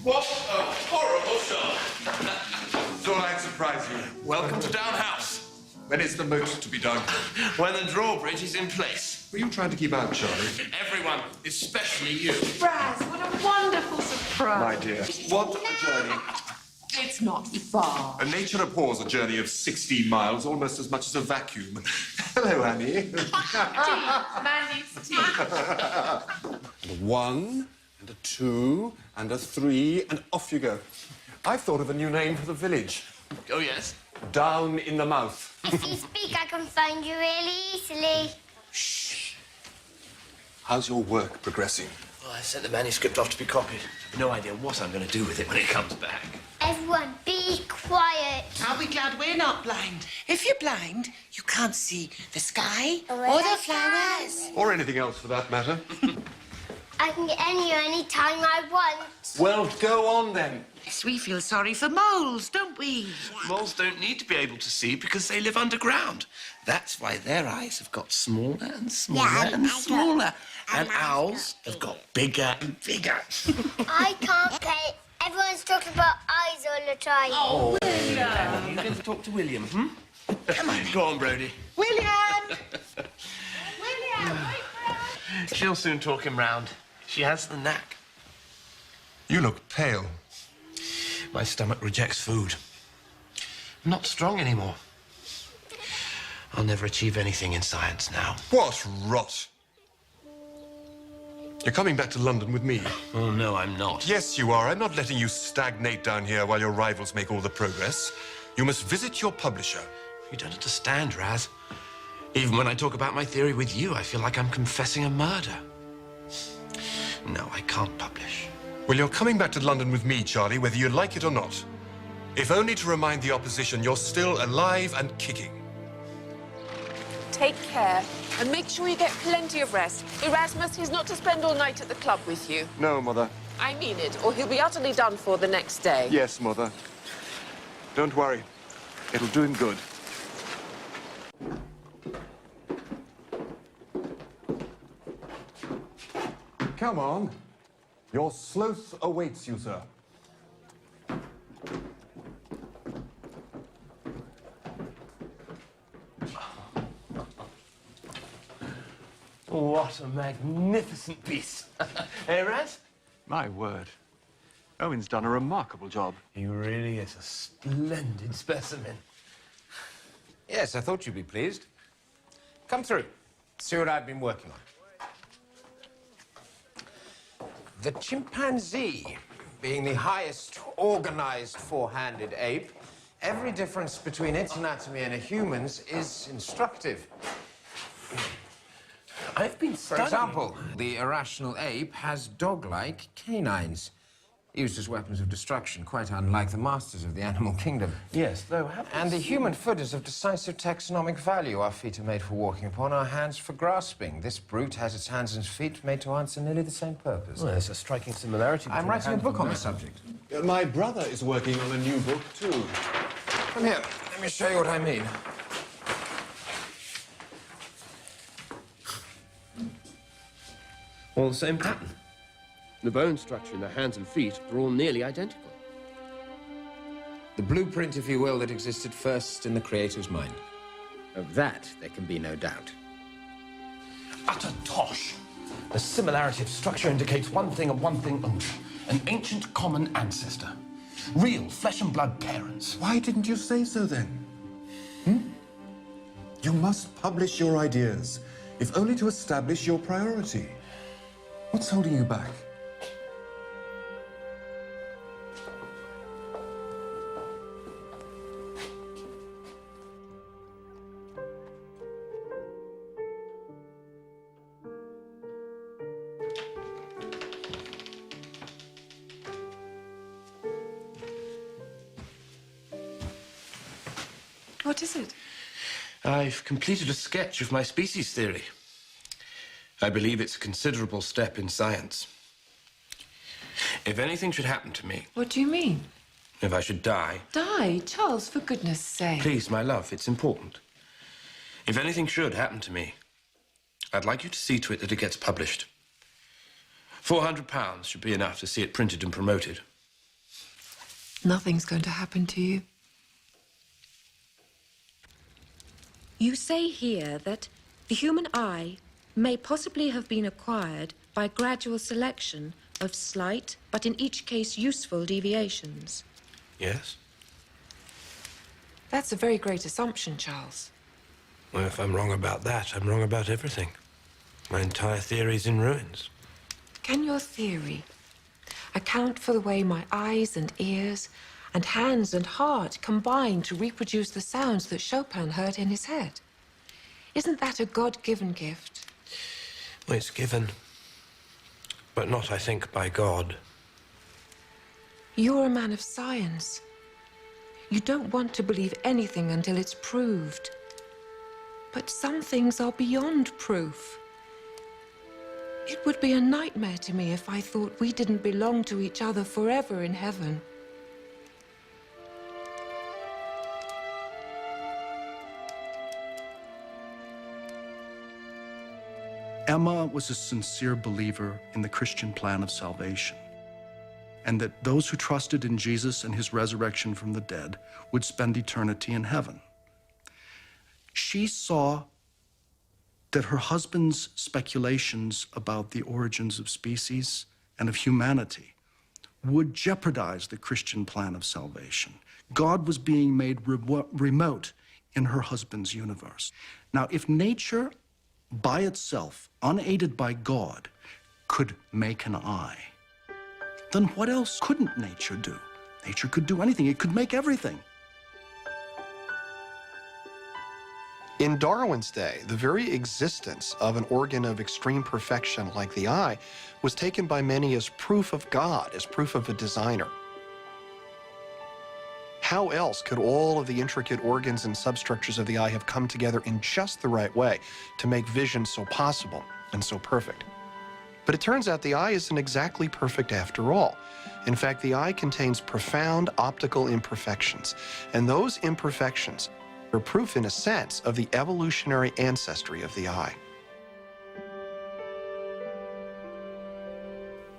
What a horrible shot! Thought I'd surprise you. Welcome to Down House. When is the moat to be dug? When the drawbridge is in place. Were you trying to keep out, Charlie? Everyone, especially you. Raz, what a wonderful surprise. My dear, what a journey. It's not far. Nature abhors a journey of 16 miles, almost as much as a vacuum. Hello, Annie. Manny's tea. And a 1, and a 2, and a 3, and off you go. I've thought of a new name for the village. Oh, yes? Down in the mouth. If you speak, I can find you really easily. How's your work progressing? Well, I sent the manuscript off to be copied. I've no idea what I'm going to do with it when it comes back. Everyone, be quiet. Are we glad we're not blind? If you're blind, you can't see the sky Or or the the flowers. Or anything else for that matter. I can get in here any time I want. Well, go on then. Yes, we feel sorry for moles, don't we? Moles don't need to be able to see because they live underground. That's why their eyes have got smaller and smaller and smaller. And owls have got bigger and bigger. I can't play. Everyone's talking about eyes all the time. Oh, William! You going to talk to William, hmm? Come on. Go on, Brodie. William! She'll soon talk him round. She has the knack. You look pale. My stomach rejects food. I'm not strong anymore. I'll never achieve anything in science now. What rot. You're coming back to London with me. Oh, no, I'm not. Yes, you are. I'm not letting you stagnate down here while your rivals make all the progress. You must visit your publisher. You don't understand, Raz. Even when I talk about my theory with you, I feel like I'm confessing a murder. No, I can't publish. Well, you're coming back to London with me, Charlie, whether you like it or not. If only to remind the opposition you're still alive and kicking. Take care and make sure you get plenty of rest. Erasmus, he's not to spend all night at the club with you. No, Mother. I mean it, or he'll be utterly done for the next day. Yes, Mother. Don't worry. It'll do him good. Come on. Your sloth awaits you, sir. What a magnificent piece. Hey, Raz? My word. Owen's done a remarkable job. He really is a splendid specimen. Yes, I thought you'd be pleased. Come through. See what I've been working on. The chimpanzee, being the highest organized four-handed ape, every difference between its anatomy and a human's is instructive. I've been For studying... example, the irrational ape has dog-like canines, used as weapons of destruction, quite unlike the masters of the animal kingdom. Yes, though... And the human foot is of decisive taxonomic value. Our feet are made for walking upon, our hands for grasping. This brute has its hands and feet made to answer nearly the same purpose. Well, there's a striking similarity between I'm writing a book on the subject. My brother is working on a new book, too. Come here. Let me show you what I mean. All the same pattern. The bone structure in the hands and feet are all nearly identical. The blueprint, if you will, that existed first in the creator's mind. Of that, there can be no doubt. Utter tosh. The similarity of structure indicates one thing and one thing only. An ancient common ancestor. Real flesh and blood parents. Why didn't you say so then? You must publish your ideas, if only to establish your priority. What's holding you back? What is it? I've completed a sketch of my species theory. I believe it's a considerable step in science. If anything should happen to me, What do you mean? if I should die, Die, Charles, for goodness sake. please, my love, it's important. If anything should happen to me, I'd like you to see to it that it gets published. £400 should be enough to see it printed and promoted. Nothing's going to happen to you. You say here that the human eye may possibly have been acquired by gradual selection of slight, but in each case useful deviations. Yes? That's a very great assumption, Charles. Well, if I'm wrong about that, I'm wrong about everything. My entire theory's in ruins. Can your theory account for the way my eyes and ears and hands and heart combine to reproduce the sounds that Chopin heard in his head? Isn't that a God-given gift? Well, it's given, but not, I think, by God. You're a man of science. You don't want to believe anything until it's proved. But some things are beyond proof. It would be a nightmare to me if I thought we didn't belong to each other forever in heaven. Emma was a sincere believer in the Christian plan of salvation, and that those who trusted in Jesus and his resurrection from the dead would spend eternity in heaven. She saw that her husband's speculations about the origins of species and of humanity would jeopardize the Christian plan of salvation. God was being made remote in her husband's universe. Now, if nature by itself, unaided by God, could make an eye, then what else couldn't nature do? Nature could do anything. It could make everything. In Darwin's day, the very existence of an organ of extreme perfection like the eye was taken by many as proof of God, as proof of a designer. How else could all of the intricate organs and substructures of the eye have come together in just the right way to make vision so possible and so perfect? But it turns out the eye isn't exactly perfect after all. In fact, the eye contains profound optical imperfections, and those imperfections are proof, in a sense, of the evolutionary ancestry of the eye.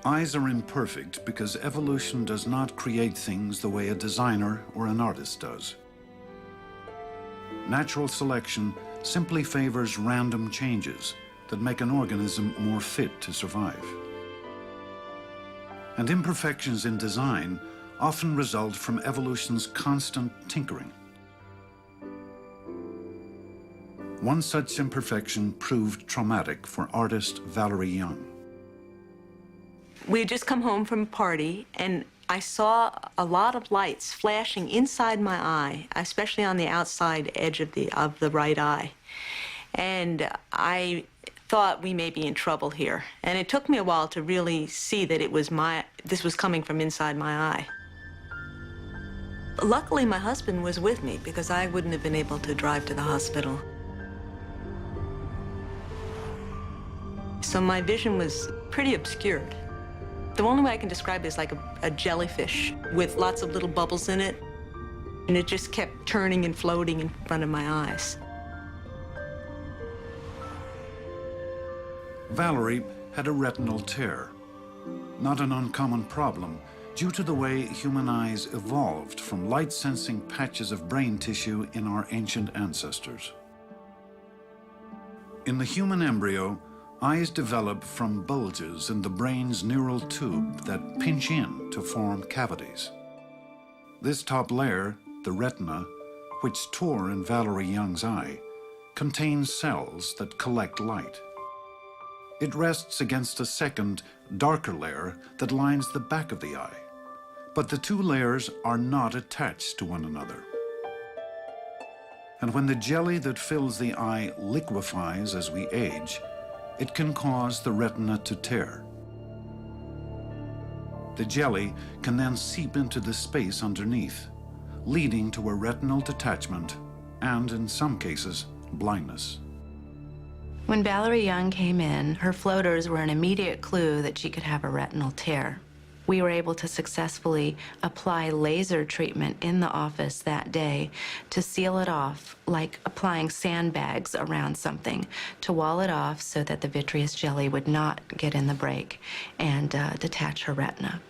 Eyes are imperfect because evolution does not create things the way a designer or an artist does. Natural selection simply favors random changes that make an organism more fit to survive. And imperfections in design often result from evolution's constant tinkering. One such imperfection proved traumatic for artist Valerie Young. We had just come home from a party, and I saw a lot of lights flashing inside my eye, especially on the outside edge of the right eye. And I thought we may be in trouble here. And it took me a while to really see that this was coming from inside my eye. Luckily, my husband was with me because I wouldn't have been able to drive to the hospital. So my vision was pretty obscured. The only way I can describe it is like a jellyfish with lots of little bubbles in it. And it just kept turning and floating in front of my eyes. Valerie had a retinal tear, not an uncommon problem due to the way human eyes evolved from light-sensing patches of brain tissue in our ancient ancestors. In the human embryo, eyes develop from bulges in the brain's neural tube that pinch in to form cavities. This top layer, the retina, which tore in Valerie Young's eye, contains cells that collect light. It rests against a second, darker layer that lines the back of the eye, but the two layers are not attached to one another. And when the jelly that fills the eye liquefies as we age, it can cause the retina to tear. The jelly can then seep into the space underneath, leading to a retinal detachment and, in some cases, blindness. When Valerie Young came in, her floaters were an immediate clue that she could have a retinal tear. We were able to successfully apply laser treatment in the office that day to seal it off, like applying sandbags around something, to wall it off so that the vitreous jelly would not get in the break and detach her retina.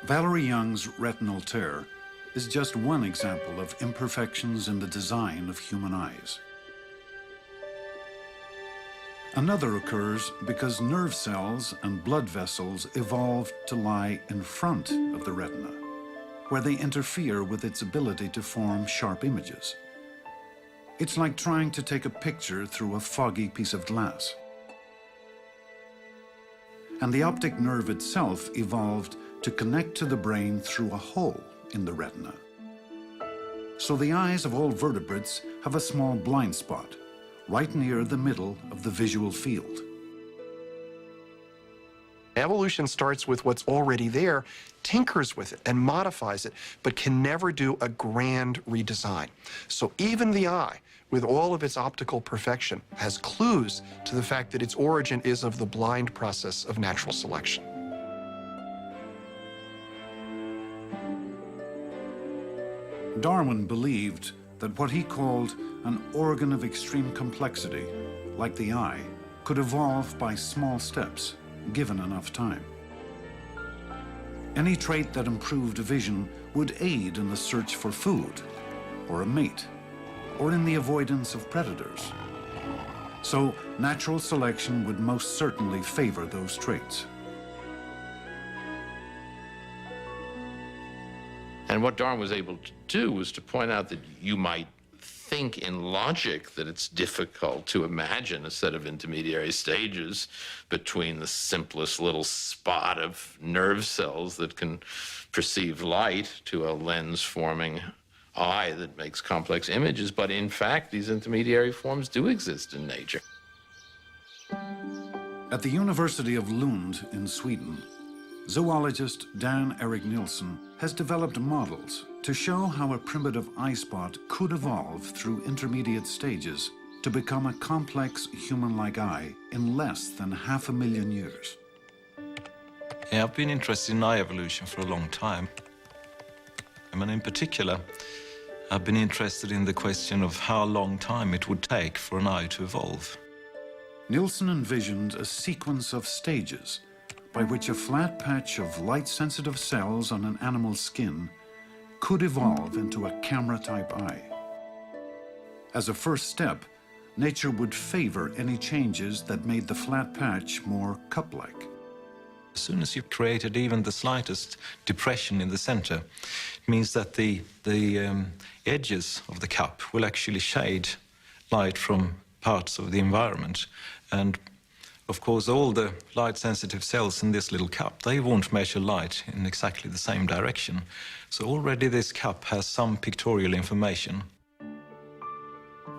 Valerie Young's retinal tear is just one example of imperfections in the design of human eyes. Another occurs because nerve cells and blood vessels evolved to lie in front of the retina, where they interfere with its ability to form sharp images. It's like trying to take a picture through a foggy piece of glass. And the optic nerve itself evolved to connect to the brain through a hole in the retina. So the eyes of all vertebrates have a small blind spot, right near the middle of the visual field. Evolution starts with what's already there, tinkers with it, and modifies it, but can never do a grand redesign. So even the eye, with all of its optical perfection, has clues to the fact that its origin is of the blind process of natural selection. Darwin believed that what he called an organ of extreme complexity, like the eye, could evolve by small steps, given enough time. Any trait that improved vision would aid in the search for food, or a mate, or in the avoidance of predators. So natural selection would most certainly favor those traits. And what Darwin was able to do was to point out that you might think in logic that it's difficult to imagine a set of intermediary stages between the simplest little spot of nerve cells that can perceive light to a lens-forming eye that makes complex images. But in fact, these intermediary forms do exist in nature. At the University of Lund in Sweden, zoologist Dan Erik Nilsson has developed models to show how a primitive eye spot could evolve through intermediate stages to become a complex human-like eye in less than 500,000 years. Yeah, I've been interested in eye evolution for a long time. And in particular, I've been interested in the question of how long time it would take for an eye to evolve. Nilsson envisioned a sequence of stages by which a flat patch of light-sensitive cells on an animal's skin could evolve into a camera-type eye. As a first step, nature would favor any changes that made the flat patch more cup-like. As soon as you've created even the slightest depression in the center, it means that the edges of the cup will actually shade light from parts of the environment. And of course, all the light-sensitive cells in this little cup, they won't measure light in exactly the same direction. So already this cup has some pictorial information.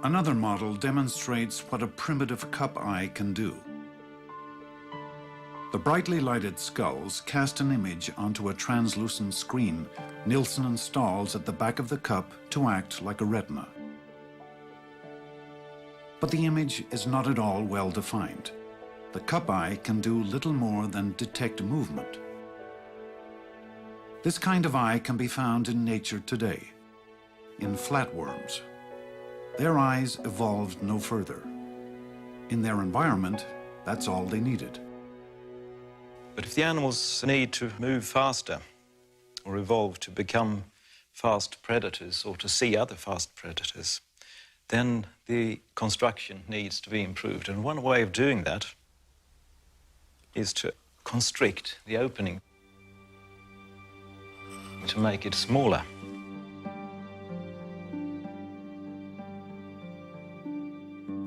Another model demonstrates what a primitive cup eye can do. The brightly lighted skulls cast an image onto a translucent screen Nilsson installs at the back of the cup to act like a retina. But the image is not at all well defined. The cup eye can do little more than detect movement. This kind of eye can be found in nature today, in flatworms. Their eyes evolved no further. In their environment, that's all they needed. But if the animals need to move faster or evolve to become fast predators or to see other fast predators, then the construction needs to be improved. And one way of doing that is to constrict the opening, to make it smaller.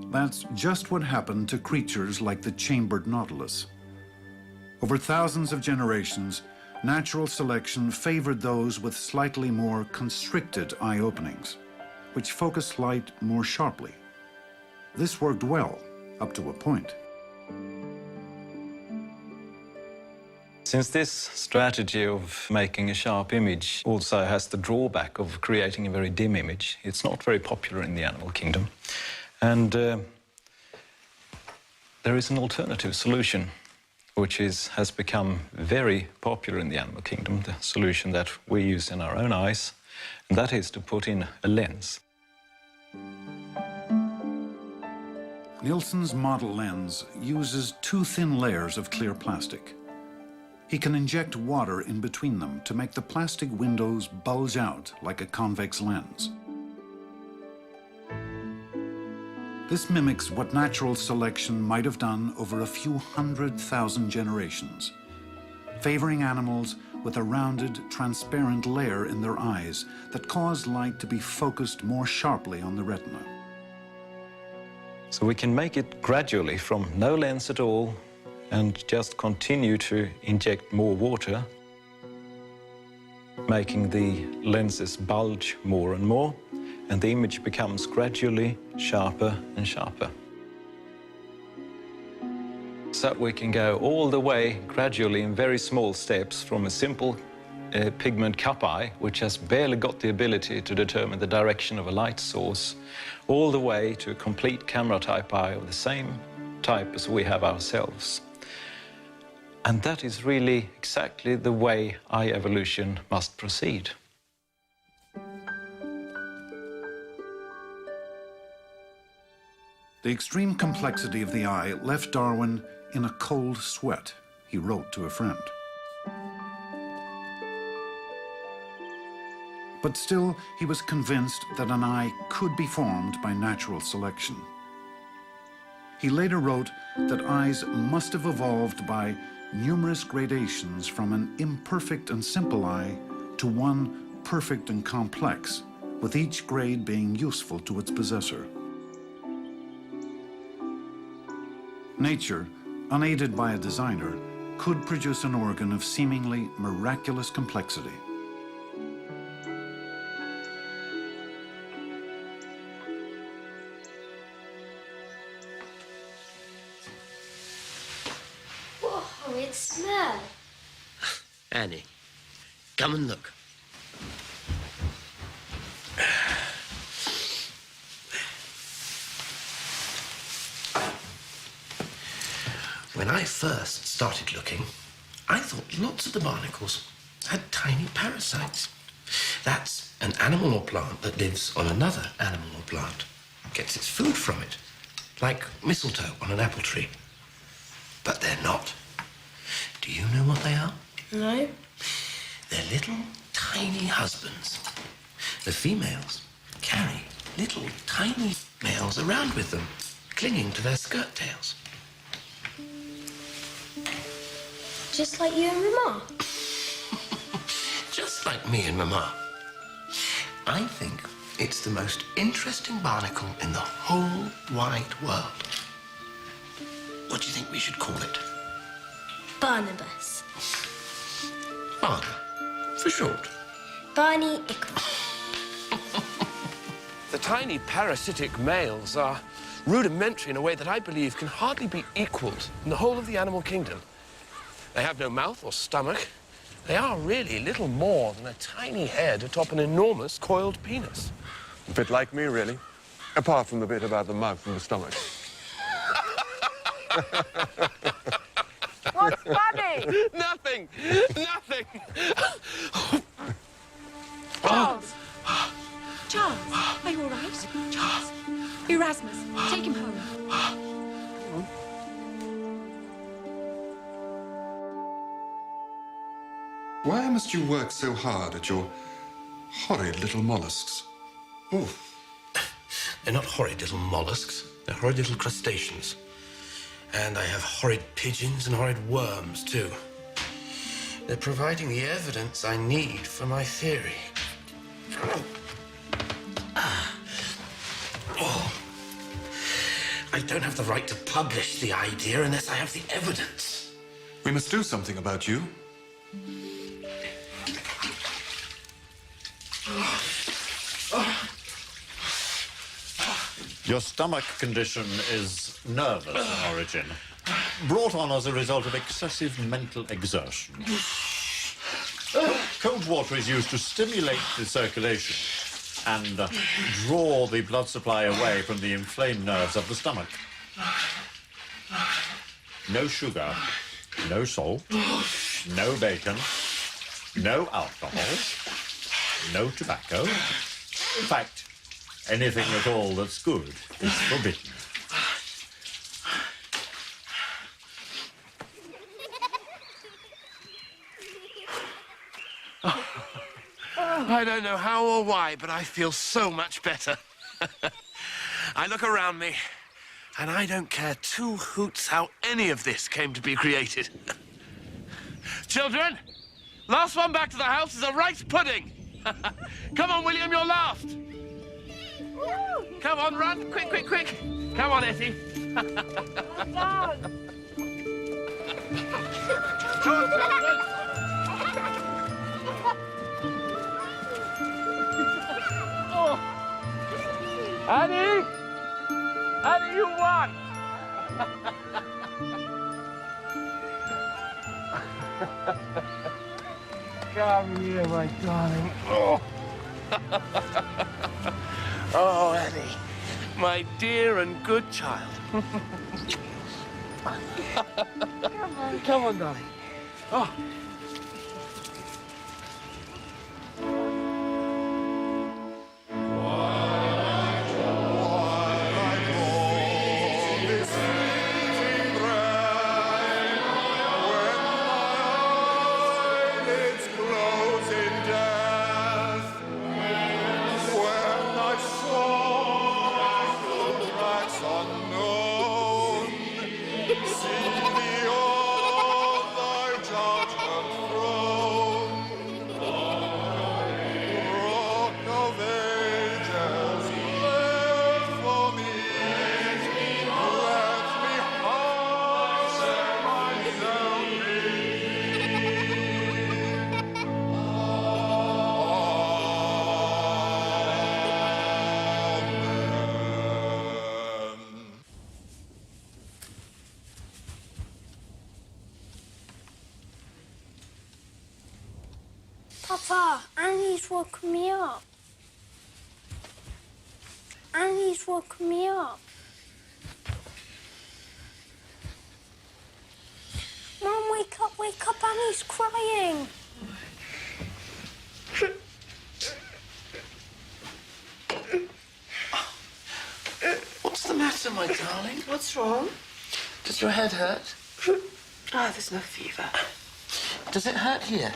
That's just what happened to creatures like the chambered nautilus. Over thousands of generations, natural selection favored those with slightly more constricted eye openings, which focus light more sharply. This worked well, up to a point. Since this strategy of making a sharp image also has the drawback of creating a very dim image, it's not very popular in the animal kingdom. And there is an alternative solution, which has become very popular in the animal kingdom, the solution that we use in our own eyes, and that is to put in a lens. Nilsson's model lens uses 2 thin layers of clear plastic. He can inject water in between them to make the plastic windows bulge out like a convex lens. This mimics what natural selection might have done over a few 100,000 generations, favoring animals with a rounded, transparent layer in their eyes that cause light to be focused more sharply on the retina. So we can make it gradually from no lens at all and just continue to inject more water, making the lenses bulge more and more, and the image becomes gradually sharper and sharper. So we can go all the way gradually in very small steps from a simple pigment cup eye, which has barely got the ability to determine the direction of a light source, all the way to a complete camera type eye of the same type as we have ourselves. And that is really exactly the way eye evolution must proceed. The extreme complexity of the eye left Darwin in a cold sweat, he wrote to a friend. But still, he was convinced that an eye could be formed by natural selection. He later wrote that eyes must have evolved by numerous gradations from an imperfect and simple eye to one perfect and complex, with each grade being useful to its possessor. Nature, unaided by a designer, could produce an organ of seemingly miraculous complexity. What a horrid smell. Annie, come and look. When I first started looking, I thought lots of the barnacles had tiny parasites. That's an animal or plant that lives on another animal or plant, gets its food from it, like mistletoe on an apple tree. But they're not. Do you know what they are? No. They're little tiny husbands. The females carry little tiny males around with them, clinging to their skirt tails. Just like you and Mama. Just like me and Mama. I think it's the most interesting barnacle in the whole wide world. What do you think we should call it? Barnabas. Barney, for short. Barney Ickle. The tiny parasitic males are rudimentary in a way that I believe can hardly be equaled in the whole of the animal kingdom. They have no mouth or stomach. They are really little more than a tiny head atop an enormous coiled penis. A bit like me, really. Apart from the bit about the mouth and the stomach. What's funny? Nothing! Nothing! Charles! Charles, are you all right? Charles! Erasmus, take him home. Why must you work so hard at your horrid little mollusks? Oh. They're not horrid little mollusks. They're horrid little crustaceans. And I have horrid pigeons and horrid worms, too. They're providing the evidence I need for my theory. Oh. I don't have the right to publish the idea unless I have the evidence. We must do something about you. Your stomach condition is nervous in origin, brought on as a result of excessive mental exertion. Cold water is used to stimulate the circulation and draw the blood supply away from the inflamed nerves of the stomach. No sugar, no salt, no bacon, no alcohol, no tobacco. In fact, anything at all that's good is forbidden. I don't know how or why, but I feel so much better. I look around me, and I don't care two hoots how any of this came to be created. Children, last one back to the house is a rice pudding. Come on, William, you're last. Come on, run, quick, quick, quick. Come on, Etty. Annie! Annie, you won! Come here, my darling. Oh, oh Annie, my dear and good child. Come on, darling. Oh. Papa, Annie's woken me up. Annie's woken me up. Mum, wake up, Annie's crying. What's the matter, my darling? What's wrong? Does your head hurt? Ah, there's no fever. Does it hurt here?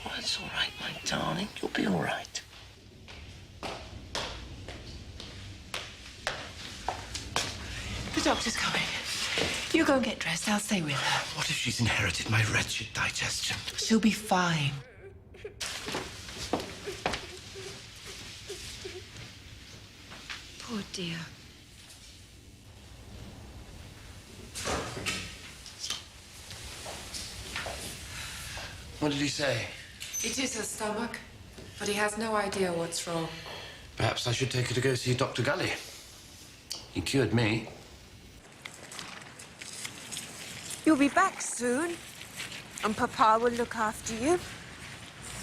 Oh, it's all right, my darling. You'll be all right. The doctor's coming. You go and get dressed. I'll stay with her. What if she's inherited my wretched digestion? She'll be fine. Poor dear. What did he say? It is her stomach, but he has no idea what's wrong. Perhaps I should take her to go see Dr. Gully. He cured me. You'll be back soon, and Papa will look after you.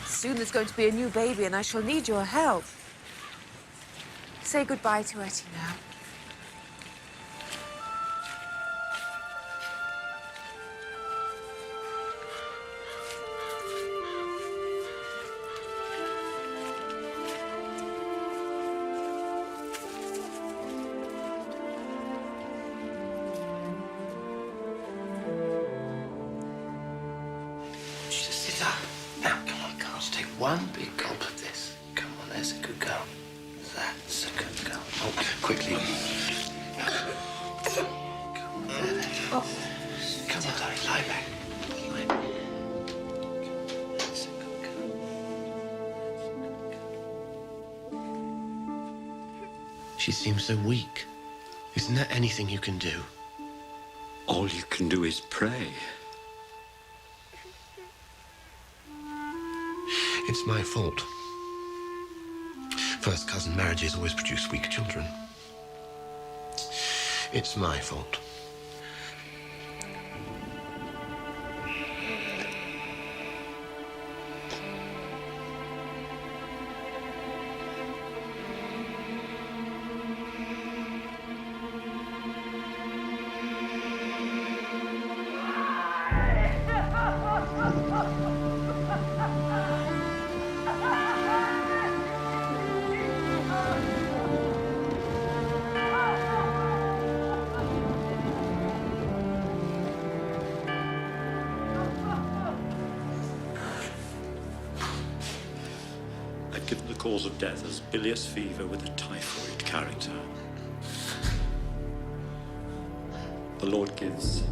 Soon there's going to be a new baby, and I shall need your help. Say goodbye to Etty now. One big gulp of this. Come on, there's a good girl. That's a good girl. Oh, quickly. Come on, there. Oh. Come on, darling, lie back. Lie back. That's a good girl. She seems so weak. Isn't there anything you can do? All you can do is pray. It's my fault. First cousin marriages always produce weak children. It's my fault. cause of death as bilious fever with a typhoid character. The Lord gives,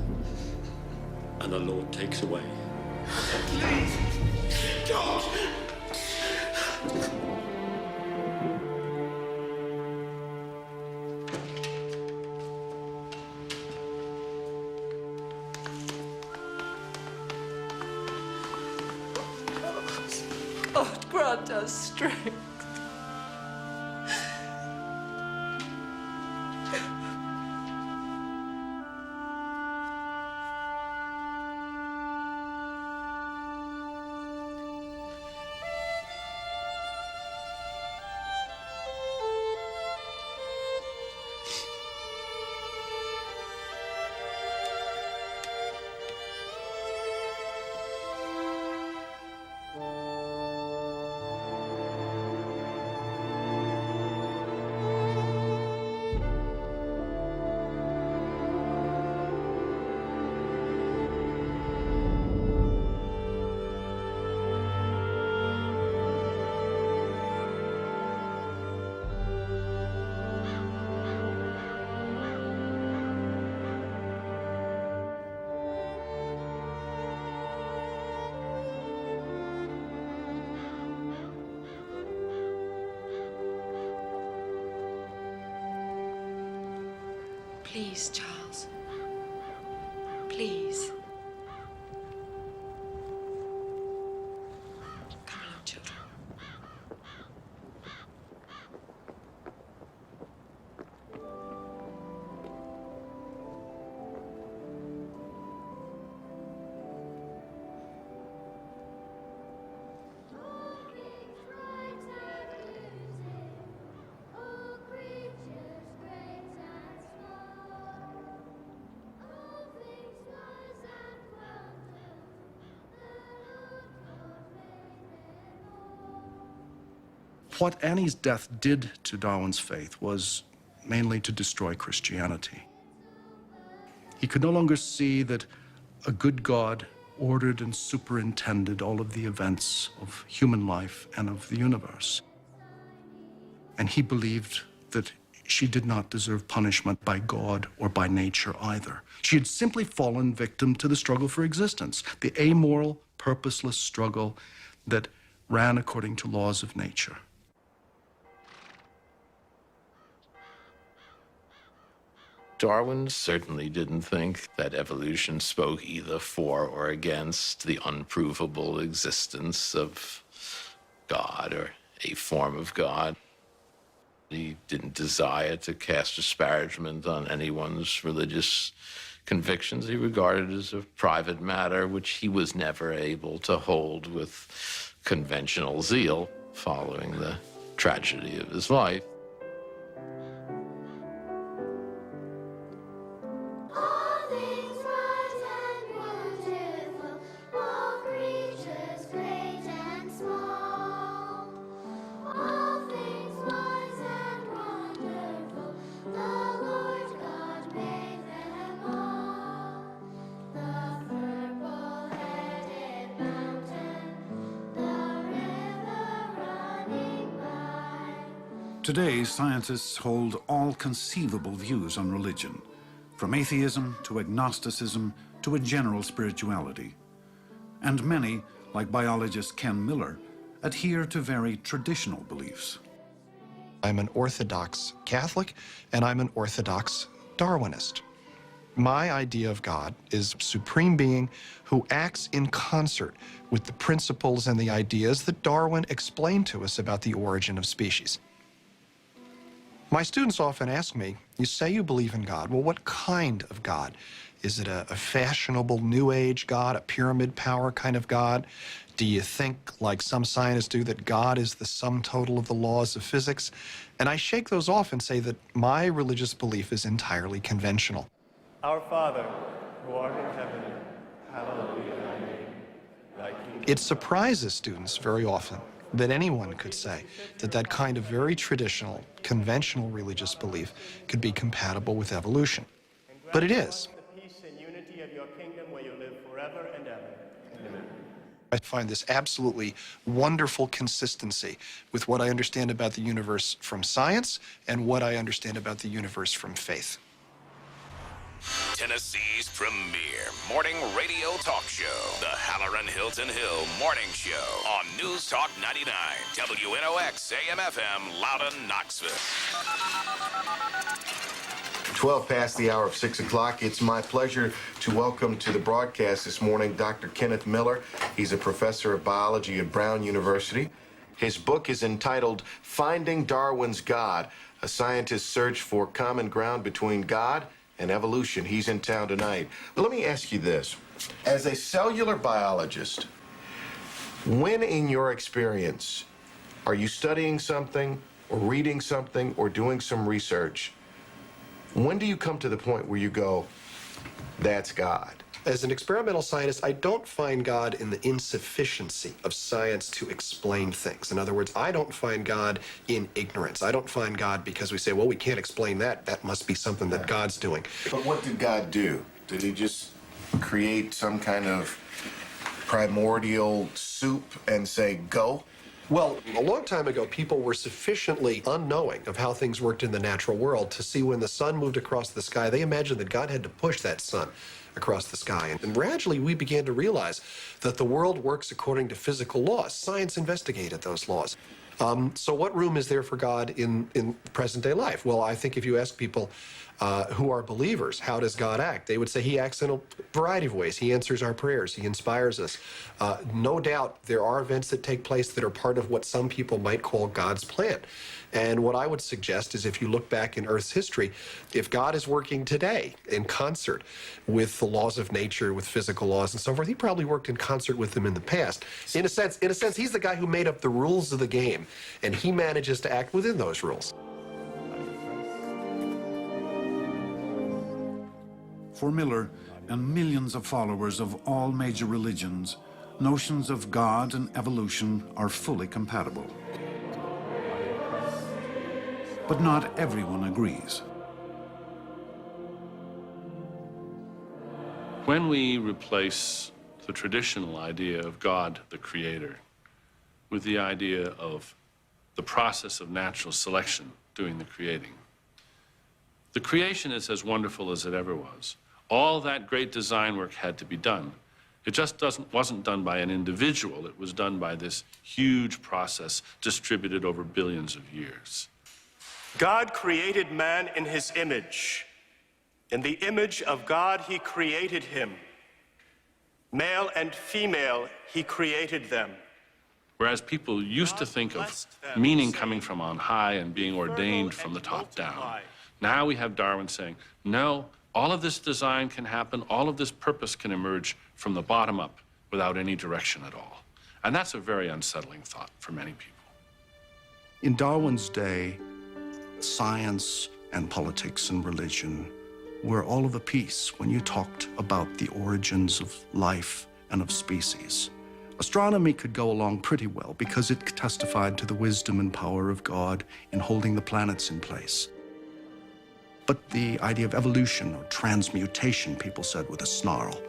and the Lord takes away. Please, don't. God grant us strength. Please, Charles. Please. Come along, children. What Annie's death did to Darwin's faith was mainly to destroy Christianity. He could no longer see that a good God ordered and superintended all of the events of human life and of the universe. And he believed that she did not deserve punishment by God or by nature either. She had simply fallen victim to the struggle for existence, the amoral, purposeless struggle that ran according to laws of nature. Darwin certainly didn't think that evolution spoke either for or against the unprovable existence of God or a form of God. He didn't desire to cast disparagement on anyone's religious convictions. He regarded it as a private matter which he was never able to hold with conventional zeal following the tragedy of his life. Today, scientists hold all conceivable views on religion, from atheism to agnosticism to a general spirituality. And many, like biologist Ken Miller, adhere to very traditional beliefs. I'm an Orthodox Catholic, and I'm an Orthodox Darwinist. My idea of God is a supreme being who acts in concert with the principles and the ideas that Darwin explained to us about the origin of species. My students often ask me, you say you believe in God. Well, what kind of God? Is it a fashionable New Age God, a pyramid power kind of God? Do you think, like some scientists do, that God is the sum total of the laws of physics? And I shake those off and say that my religious belief is entirely conventional. Our Father, who art in heaven, hallowed be thy name. Thy kingdom. It surprises students very often that anyone could say that that kind of very traditional, conventional religious belief could be compatible with evolution. But it is. The peace and unity of your kingdom where you live forever and ever. Amen. I find this absolutely wonderful consistency with what I understand about the universe from science and what I understand about the universe from faith. Tennessee's premier morning radio talk show, the Halloran Hilton Hill Morning Show on News Talk 99, WNOX AM/FM, Loudon, Knoxville. 12 past the hour of 6 o'clock. It's my pleasure to welcome to the broadcast this morning Dr. Kenneth Miller. He's a professor of biology at Brown University. His book is entitled Finding Darwin's God, a scientist's search for common ground between God and evolution. He's in town tonight. But let me ask you this. As a cellular biologist, when in your experience are you studying something or reading something or doing some research, when do you come to the point where you go, that's God? As an experimental scientist, I don't find God in the insufficiency of science to explain things. In other words, I don't find God in ignorance. I don't find God because we say, well, we can't explain that. That must be something that God's doing. But what did God do? Did he just create some kind of primordial soup and say, go? Well, a long time ago, people were sufficiently unknowing of how things worked in the natural world to see when the sun moved across the sky, they imagined that God had to push that sun across the sky. And gradually, we began to realize that the world works according to physical laws. Science investigated those laws. So what room is there for God in present-day life? Well, I think if you ask people who are believers, how does God act? They would say he acts in a variety of ways. He answers our prayers. He inspires us. No doubt there are events that take place that are part of what some people might call God's plan. And what I would suggest is if you look back in Earth's history, if God is working today in concert with the laws of nature, with physical laws and so forth, he probably worked in concert with them in the past. In a sense, he's the guy who made up the rules of the game, and he manages to act within those rules. For Miller and millions of followers of all major religions, notions of God and evolution are fully compatible. But not everyone agrees. When we replace the traditional idea of God, the creator, with the idea of the process of natural selection doing the creating, the creation is as wonderful as it ever was. All that great design work had to be done. It just wasn't done by an individual. It was done by this huge process distributed over billions of years. God created man in his image. In the image of God, he created him. Male and female, he created them. Whereas people used to think of meaning coming from on high and being ordained from the top down. Now we have Darwin saying, no, all of this design can happen, all of this purpose can emerge from the bottom up without any direction at all. And that's a very unsettling thought for many people. In Darwin's day, science and politics and religion were all of a piece when you talked about the origins of life and of species. Astronomy could go along pretty well because it testified to the wisdom and power of God in holding the planets in place. But the idea of evolution or transmutation, people said with a snarl,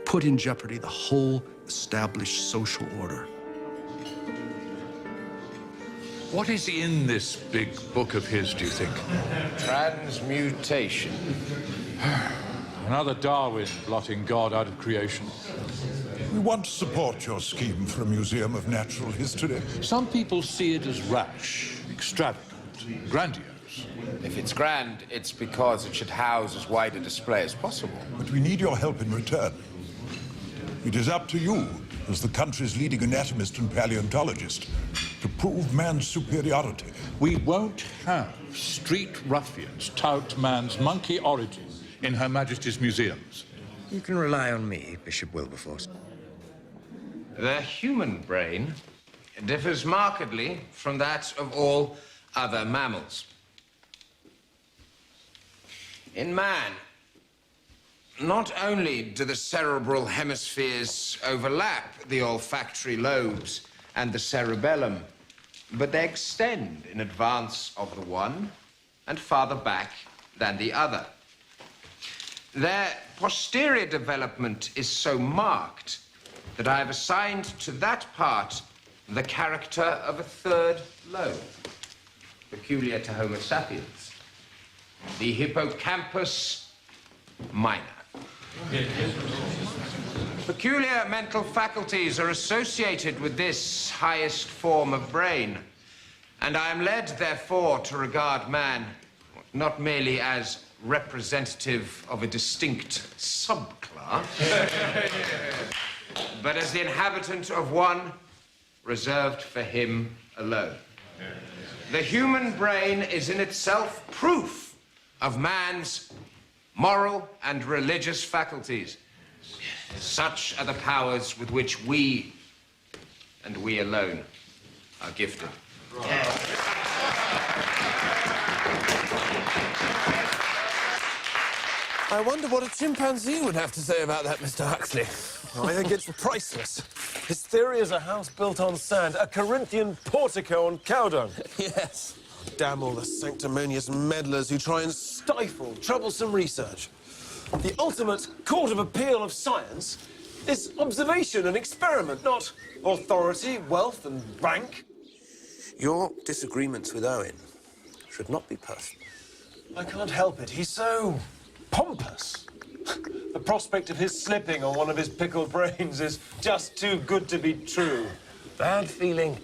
put in jeopardy the whole established social order. What is in this big book of his, do you think? Transmutation. Another Darwin blotting God out of creation. We want to support your scheme for a museum of natural history. Some people see it as rash, extravagant, grandiose. If it's grand, it's because it should house as wide a display as possible. But we need your help in return. It is up to you, as the country's leading anatomist and paleontologist, to prove man's superiority. We won't have street ruffians tout man's monkey origin in Her Majesty's museums. You can rely on me, Bishop Wilberforce. The human brain differs markedly from that of all other mammals. In man, not only do the cerebral hemispheres overlap the olfactory lobes and the cerebellum, but they extend in advance of the one and farther back than the other. Their posterior development is so marked that I have assigned to that part the character of a third lobe, peculiar to Homo sapiens, the hippocampus minor. Peculiar mental faculties are associated with this highest form of brain, and I am led, therefore, to regard man not merely as representative of a distinct subclass, but as the inhabitant of one reserved for him alone. The human brain is in itself proof of man's moral and religious faculties. Such are the powers with which we, and we alone, are gifted. I wonder what a chimpanzee would have to say about that, Mr. Huxley. I think it's priceless. His theory is a house built on sand, a Corinthian portico on cow dung. Yes. Damn all the sanctimonious meddlers who try and stifle troublesome research. The ultimate court of appeal of science is observation and experiment, not authority, wealth, and rank. Your disagreements with Owen should not be personal. I can't help it. He's so pompous. The prospect of his slipping on one of his pickled brains is just too good to be true. Bad feeling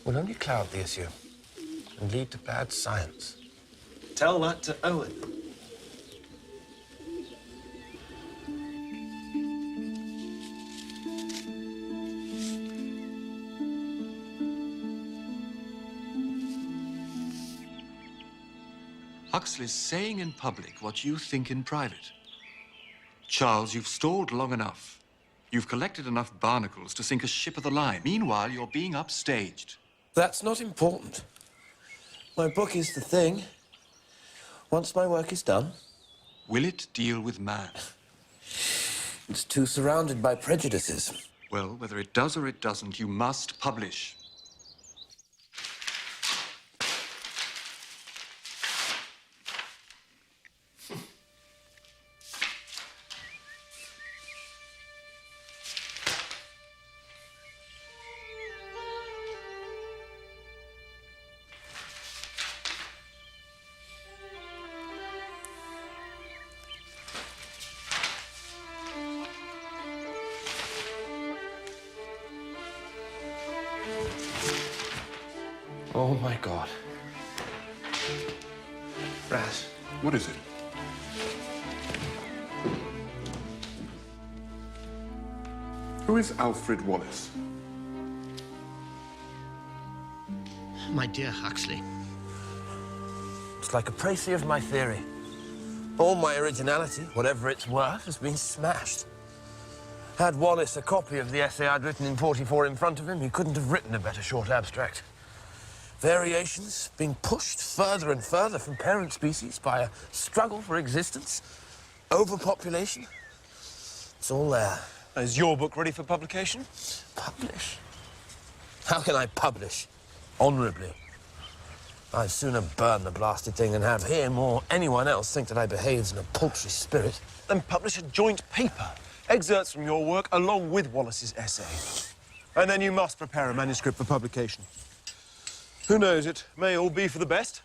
will only cloud the issue and lead to bad science. Tell that to Owen. Huxley's saying in public what you think in private. Charles, you've stalled long enough. You've collected enough barnacles to sink a ship of the line. Meanwhile, you're being upstaged. That's not important. My book is the thing. Once my work is done... Will it deal with man? It's too surrounded by prejudices. Well, whether it does or it doesn't, you must publish. Oh, my God. Raz. What is it? Who is Alfred Wallace? My dear Huxley. It's like a précis of my theory. All my originality, whatever it's worth, has been smashed. Had Wallace a copy of the essay I'd written in '44 in front of him, he couldn't have written a better short abstract. Variations being pushed further and further from parent species by a struggle for existence, overpopulation. It's all there. Is your book ready for publication? Publish? How can I publish honorably? I'd sooner burn the blasted thing than have him or anyone else think that I behaved in a paltry spirit. Then publish a joint paper, excerpts from your work along with Wallace's essay. And then you must prepare a manuscript for publication. Who knows, it may all be for the best.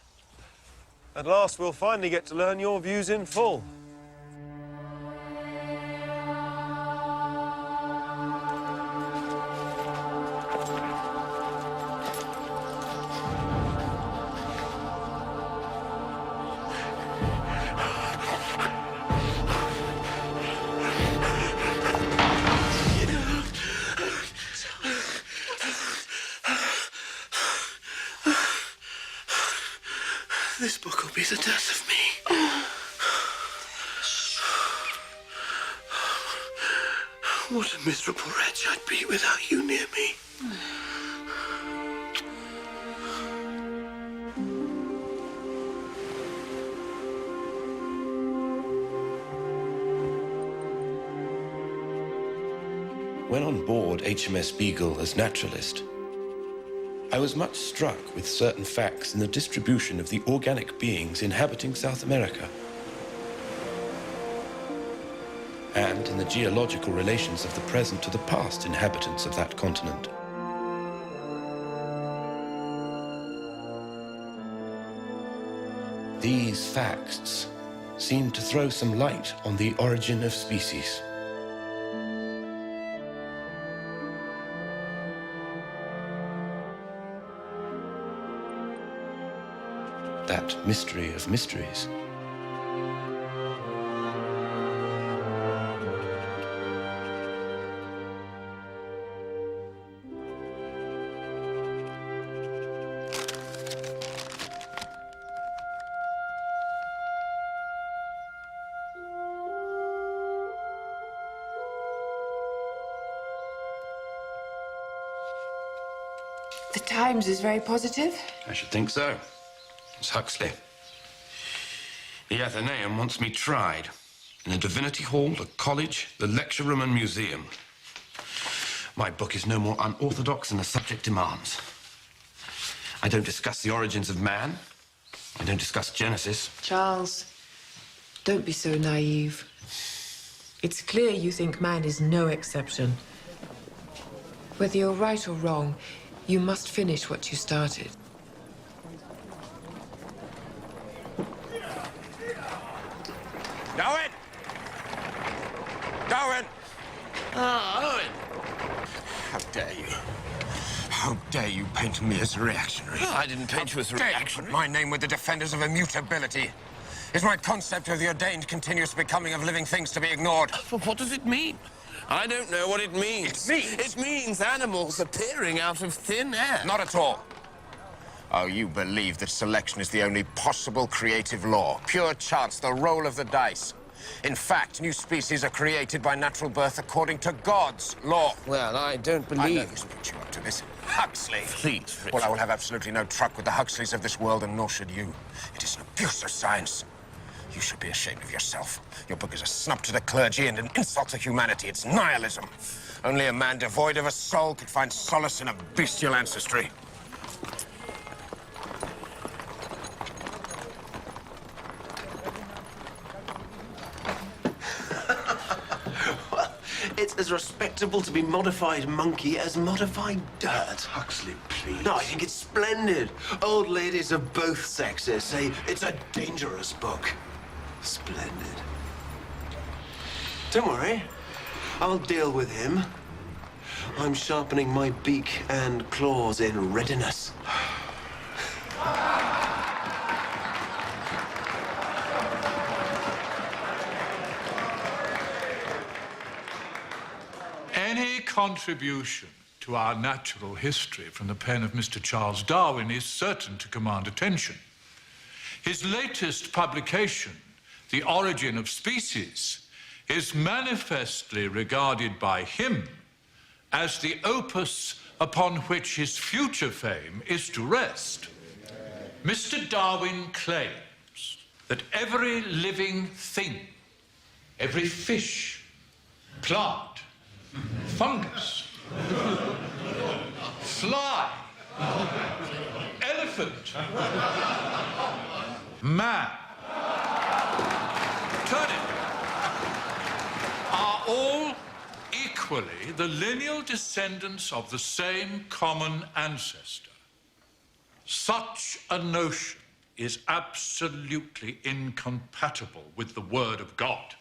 At last, we'll finally get to learn your views in full. This book will be the death of me. What a miserable wretch I'd be without you near me. When on board HMS Beagle as naturalist, I was much struck with certain facts in the distribution of the organic beings inhabiting South America. and in the geological relations of the present to the past inhabitants of that continent. These facts seem to throw some light on the origin of species. That mystery of mysteries. The Times is very positive. I should think so. It's Huxley. The Athenaeum wants me tried in a divinity hall, a college, the lecture room and museum. My book is no more unorthodox than the subject demands. I don't discuss the origins of man. I don't discuss Genesis. Charles, don't be so naive. It's clear you think man is no exception. Whether you're right or wrong, you must finish what you started. Darwin! Darwin! Ah, Owen! How dare you? How dare you paint me as a reactionary? Oh, I didn't paint you as a reactionary. Put my name with the defenders of immutability. Is my concept of the ordained continuous becoming of living things to be ignored? But what does it mean? I don't know what it means. It means animals appearing out of thin air. Not at all. Oh, you believe that selection is the only possible creative law. Pure chance, the roll of the dice. In fact, new species are created by natural birth according to God's law. Well, I don't believe... I know this put you up to this. Huxley! Please, Richard. Well, I will have absolutely no truck with the Huxleys of this world, and nor should you. It is an abuse of science. You should be ashamed of yourself. Your book is a snub to the clergy and an insult to humanity. It's nihilism. Only a man devoid of a soul could find solace in a bestial ancestry. Well, it's as respectable to be modified monkey as modified dirt. Huxley, please. No, I think it's splendid. Old ladies of both sexes say it's a dangerous book. Splendid. Don't worry. I'll deal with him. I'm sharpening my beak and claws in readiness. Any contribution to our natural history from the pen of Mr. Charles Darwin is certain to command attention. His latest publication, The Origin of Species, is manifestly regarded by him as the opus upon which his future fame is to rest. Mr. Darwin claims that every living thing, every fish, plant, fungus, fly, elephant, man, turnip, are all equally the lineal descendants of the same common ancestor. Such a notion is absolutely incompatible with the Word of God.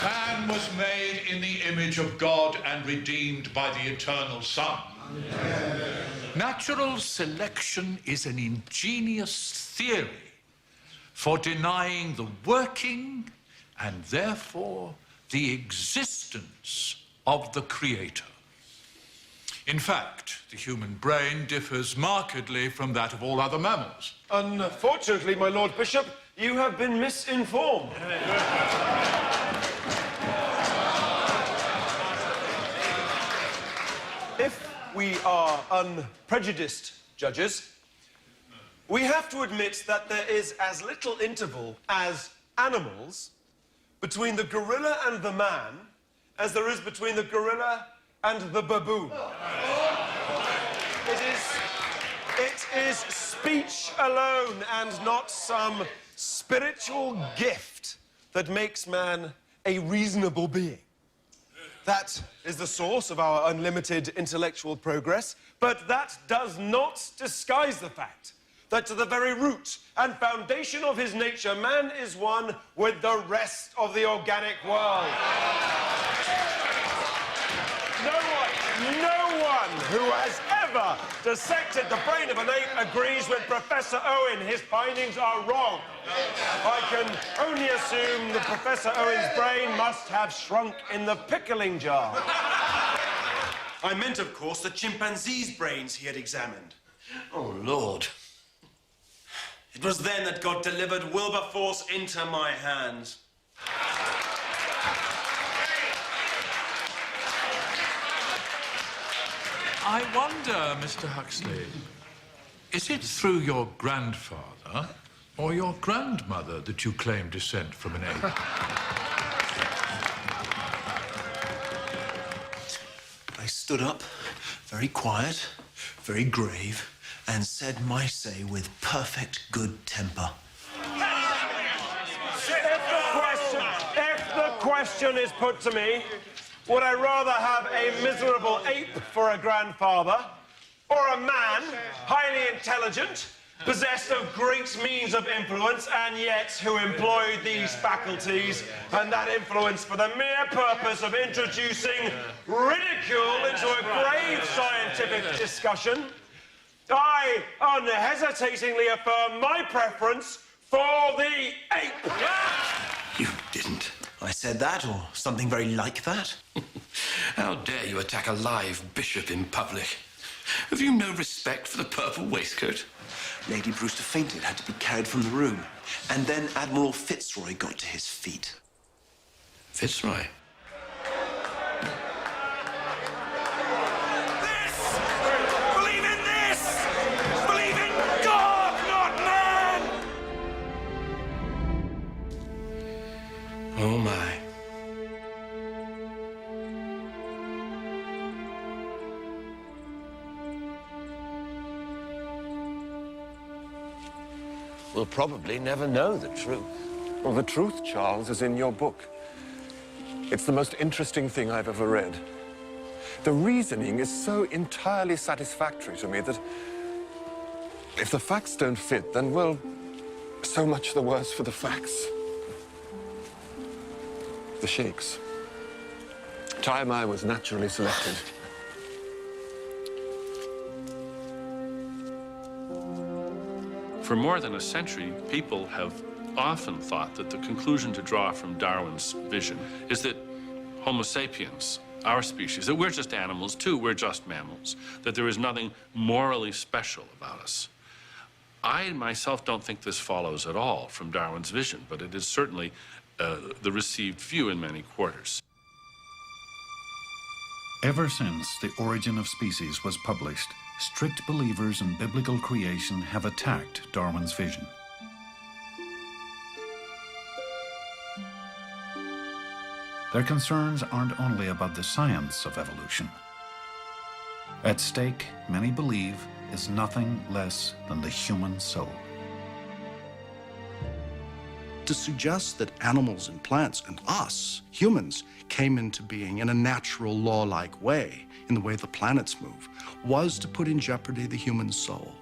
Man was made in the image of God and redeemed by the eternal Son. Natural selection is an ingenious theory for denying the working and therefore the existence of the Creator. In fact, the human brain differs markedly from that of all other mammals. Unfortunately, my Lord Bishop, you have been misinformed. If we are unprejudiced judges, we have to admit that there is as little interval as animals between the gorilla and the man as there is between the gorilla and the baboon. It is speech alone and not some spiritual gift that makes man a reasonable being. That is the source of our unlimited intellectual progress, but that does not disguise the fact that to the very root and foundation of his nature, man is one with the rest of the organic world. No one who has ever dissected the brain of an ape agrees with Professor Owen. His findings are wrong. I can only assume that Professor Owen's brain must have shrunk in the pickling jar. I meant, of course, the chimpanzee's brains he had examined. Oh, Lord. It was then that God delivered Wilberforce into my hands. I wonder, Mr. Huxley, is it through your grandfather or your grandmother that you claim descent from an ape? I stood up, very quiet, very grave, and said my say with perfect good temper. If the question is put to me, would I rather have a miserable ape for a grandfather, or a man, highly intelligent, possessed of great means of influence, and yet who employed these faculties and that influence for the mere purpose of introducing ridicule into a grave scientific discussion? I unhesitatingly affirm my preference for the ape. You didn't. I said that, or something very like that. How dare you attack a live bishop in public? Have you no respect for the purple waistcoat? Lady Brewster fainted, had to be carried from the room. And then Admiral Fitzroy got to his feet. Fitzroy? Believe in this! Believe in God, not man! Oh, my. We'll probably never know the truth. Well, the truth, Charles, is in your book. It's the most interesting thing I've ever read. The reasoning is so entirely satisfactory to me that if the facts don't fit, then, well, so much the worse for the facts. The sheikhs. Time I was naturally selected. For more than a century, people have often thought that the conclusion to draw from Darwin's vision is that Homo sapiens, our species, that we're just animals too, we're just mammals, that there is nothing morally special about us. I myself don't think this follows at all from Darwin's vision, but it is certainly the received view in many quarters. Ever since The Origin of Species was published, strict believers in biblical creation have attacked Darwin's vision. Their concerns aren't only about the science of evolution. At stake, many believe, is nothing less than the human soul. To suggest that animals and plants and us, humans, came into being in a natural law-like way, in the way the planets move, was to put in jeopardy the human soul.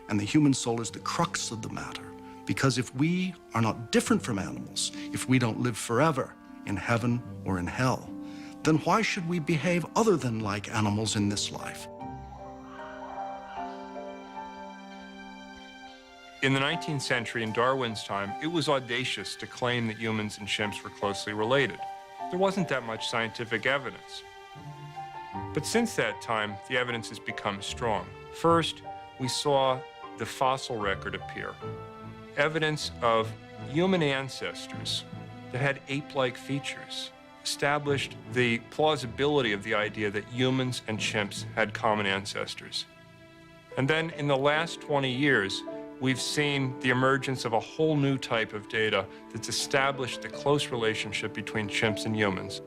And the human soul is the crux of the matter. Because if we are not different from animals, if we don't live forever in heaven or in hell, then why should we behave other than like animals in this life? In the 19th century, in Darwin's time, it was audacious to claim that humans and chimps were closely related. There wasn't that much scientific evidence. But since that time, the evidence has become strong. First, we saw the fossil record appear. Evidence of human ancestors that had ape-like features established the plausibility of the idea that humans and chimps had common ancestors. And then in the last 20 years, we've seen the emergence of a whole new type of data that's established the close relationship between chimps and humans.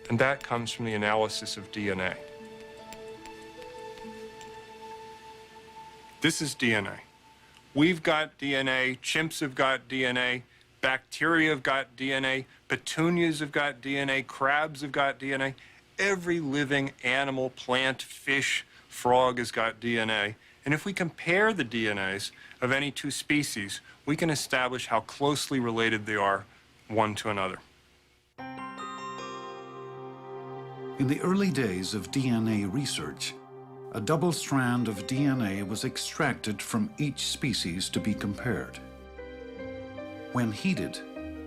And that comes from the analysis of DNA. This is DNA. We've got DNA, chimps have got DNA, bacteria have got DNA, petunias have got DNA, crabs have got DNA. Every living animal, plant, fish, frog has got DNA. And if we compare the DNAs of any two species, we can establish how closely related they are one to another. In the early days of DNA research, a double strand of DNA was extracted from each species to be compared. When heated,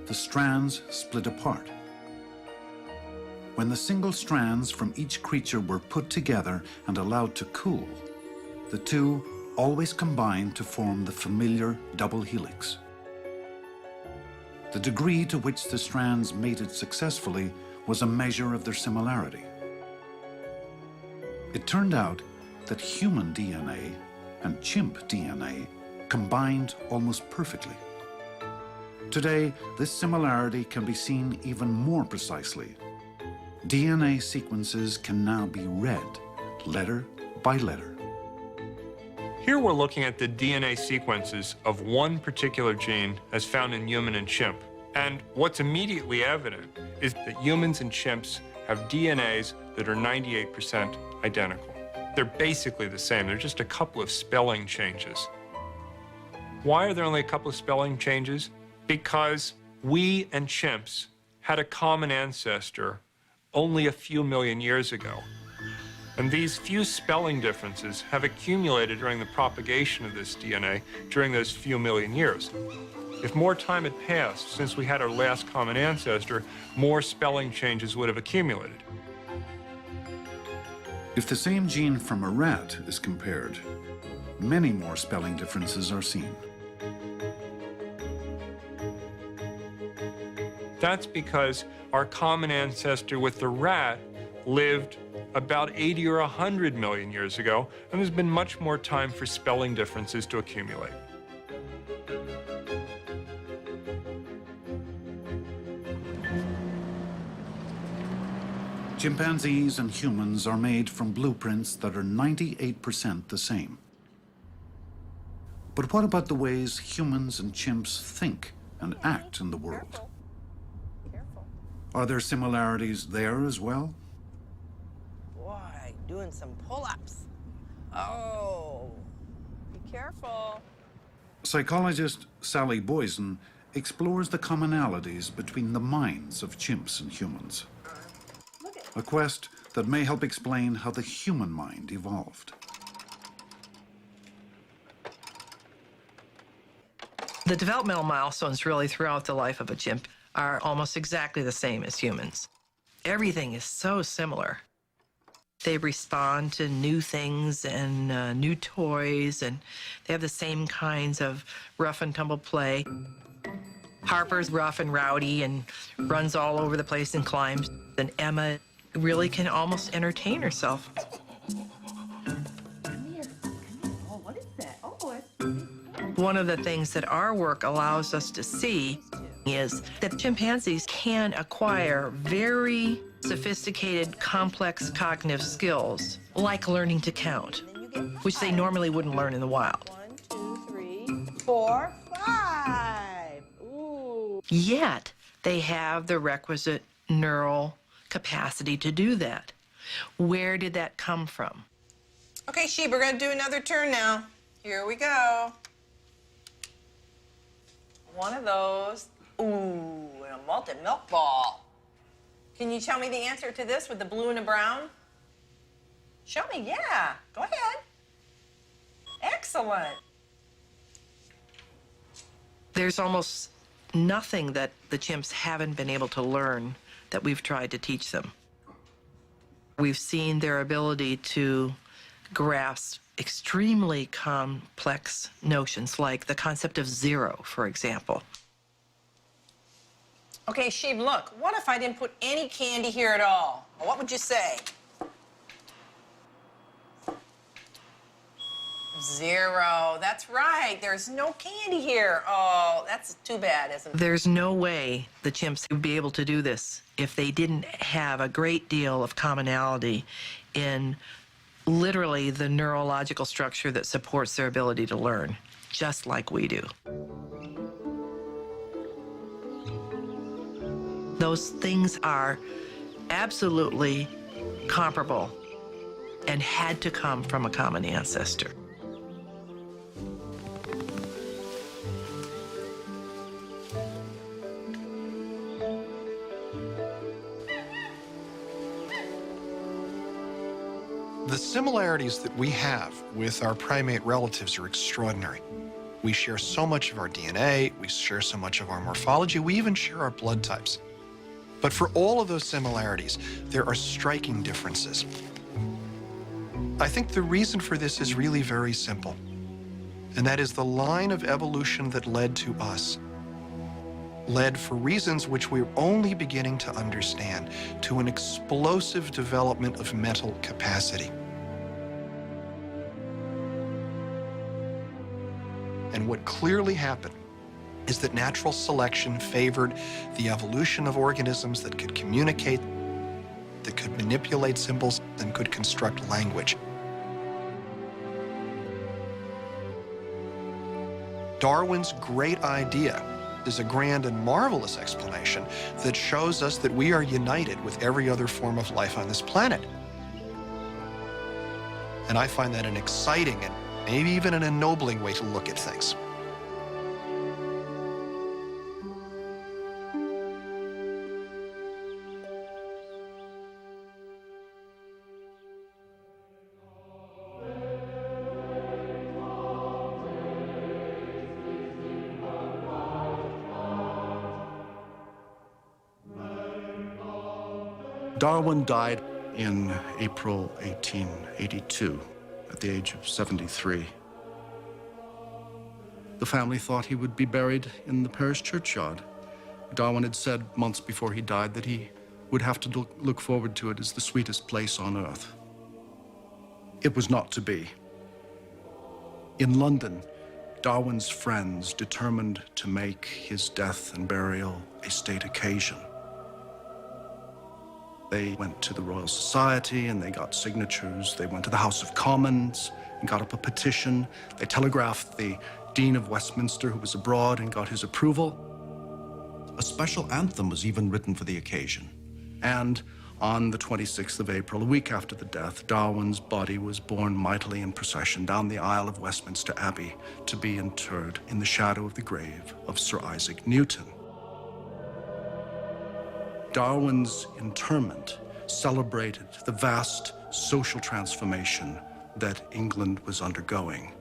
the strands split apart. When the single strands from each creature were put together and allowed to cool, the two always combined to form the familiar double helix. The degree to which the strands mated successfully was a measure of their similarity. It turned out that human DNA and chimp DNA combined almost perfectly. Today, this similarity can be seen even more precisely. DNA sequences can now be read letter by letter. Here we're looking at the DNA sequences of one particular gene as found in human and chimp. And what's immediately evident is that humans and chimps have DNAs that are 98% identical. They're basically the same. They're just a couple of spelling changes. Why are there only a couple of spelling changes? Because we and chimps had a common ancestor only a few million years ago. And these few spelling differences have accumulated during the propagation of this DNA during those few million years. If more time had passed since we had our last common ancestor, more spelling changes would have accumulated. If the same gene from a rat is compared, many more spelling differences are seen. That's because our common ancestor with the rat lived about 80 or 100 million years ago, and there's been much more time for spelling differences to accumulate. Chimpanzees and humans are made from blueprints that are 98% the same. But what about the ways humans and chimps think and act in the world? Are there similarities there as well? Boy, doing some pull-ups. Oh, be careful. Psychologist Sally Boysen explores the commonalities between the minds of chimps and humans. A quest that may help explain how the human mind evolved. The developmental milestones really throughout the life of a chimp are almost exactly the same as humans. Everything is so similar. They respond to new things and new toys, and they have the same kinds of rough and tumble play. Harper's rough and rowdy and runs all over the place and climbs, and Emma really can almost entertain herself. One of the things that our work allows us to see is that chimpanzees can acquire very sophisticated, complex cognitive skills, like learning to count, which they normally wouldn't learn in the wild. 1, 2, 3, 4, 5. Ooh. Yet, they have the requisite neural capacity to do that. Where did that come from? Okay, Sheep, we're going to do another turn now. Here we go. One of those. Ooh, and a malted milk ball. Can you tell me the answer to this with the blue and the brown? Show me, yeah. Go ahead. Excellent. There's almost nothing that the chimps haven't been able to learn that we've tried to teach them. We've seen their ability to grasp extremely complex notions, like the concept of zero, for example. Okay, Sheep, look, what if I didn't put any candy here at all? Well, what would you say? 0. That's right. There's no candy here. Oh, that's too bad, isn't it? There's no way the chimps would be able to do this if they didn't have a great deal of commonality in literally the neurological structure that supports their ability to learn. just like we do. Those things are absolutely comparable and had to come from a common ancestor. The similarities that we have with our primate relatives are extraordinary. We share so much of our DNA, we share so much of our morphology, we even share our blood types. But for all of those similarities, there are striking differences. I think the reason for this is really very simple, and that is the line of evolution that led to us led, for reasons which we're only beginning to understand, to an explosive development of mental capacity. And what clearly happened is that natural selection favored the evolution of organisms that could communicate, that could manipulate symbols, and could construct language. Darwin's great idea is a grand and marvelous explanation that shows us that we are united with every other form of life on this planet. And I find that an exciting and maybe even an ennobling way to look at things. Darwin died in April 1882 at the age of 73. The family thought he would be buried in the parish churchyard. Darwin had said months before he died that he would have to look forward to it as the sweetest place on earth. It was not to be. In London, Darwin's friends determined to make his death and burial a state occasion. They went to the Royal Society and they got signatures. They went to the House of Commons and got up a petition. They telegraphed the Dean of Westminster, who was abroad, and got his approval. A special anthem was even written for the occasion. And on the 26th of April, a week after the death, Darwin's body was borne mightily in procession down the aisle of Westminster Abbey to be interred in the shadow of the grave of Sir Isaac Newton. Darwin's interment celebrated the vast social transformation that England was undergoing.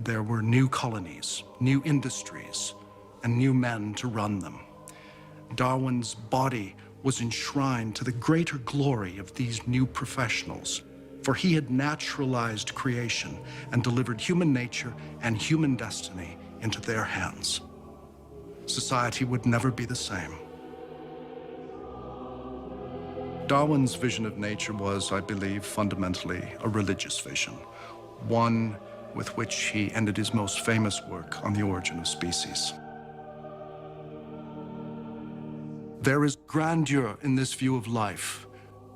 There were new colonies, new industries, and new men to run them. Darwin's body was enshrined to the greater glory of these new professionals, for he had naturalized creation and delivered human nature and human destiny into their hands. Society would never be the same. Darwin's vision of nature was, I believe, fundamentally a religious vision, one with which he ended his most famous work on the origin of species. There is grandeur in this view of life,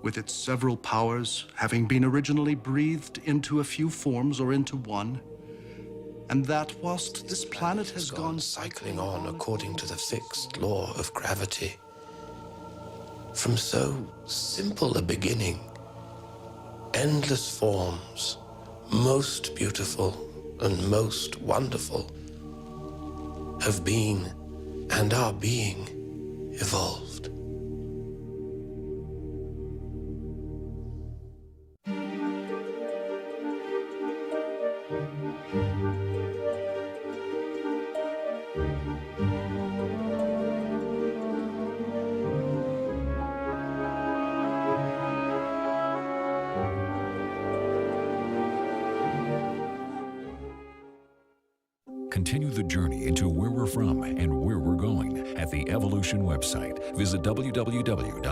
with its several powers having been originally breathed into a few forms or into one, and that whilst this planet has gone cycling on according to the fixed law of gravity, from so simple a beginning, endless forms, most beautiful and most wonderful, have been and are being evolved. Continue the journey into where we're from and where we're going at the Evolution website. Visit www.pbs.org.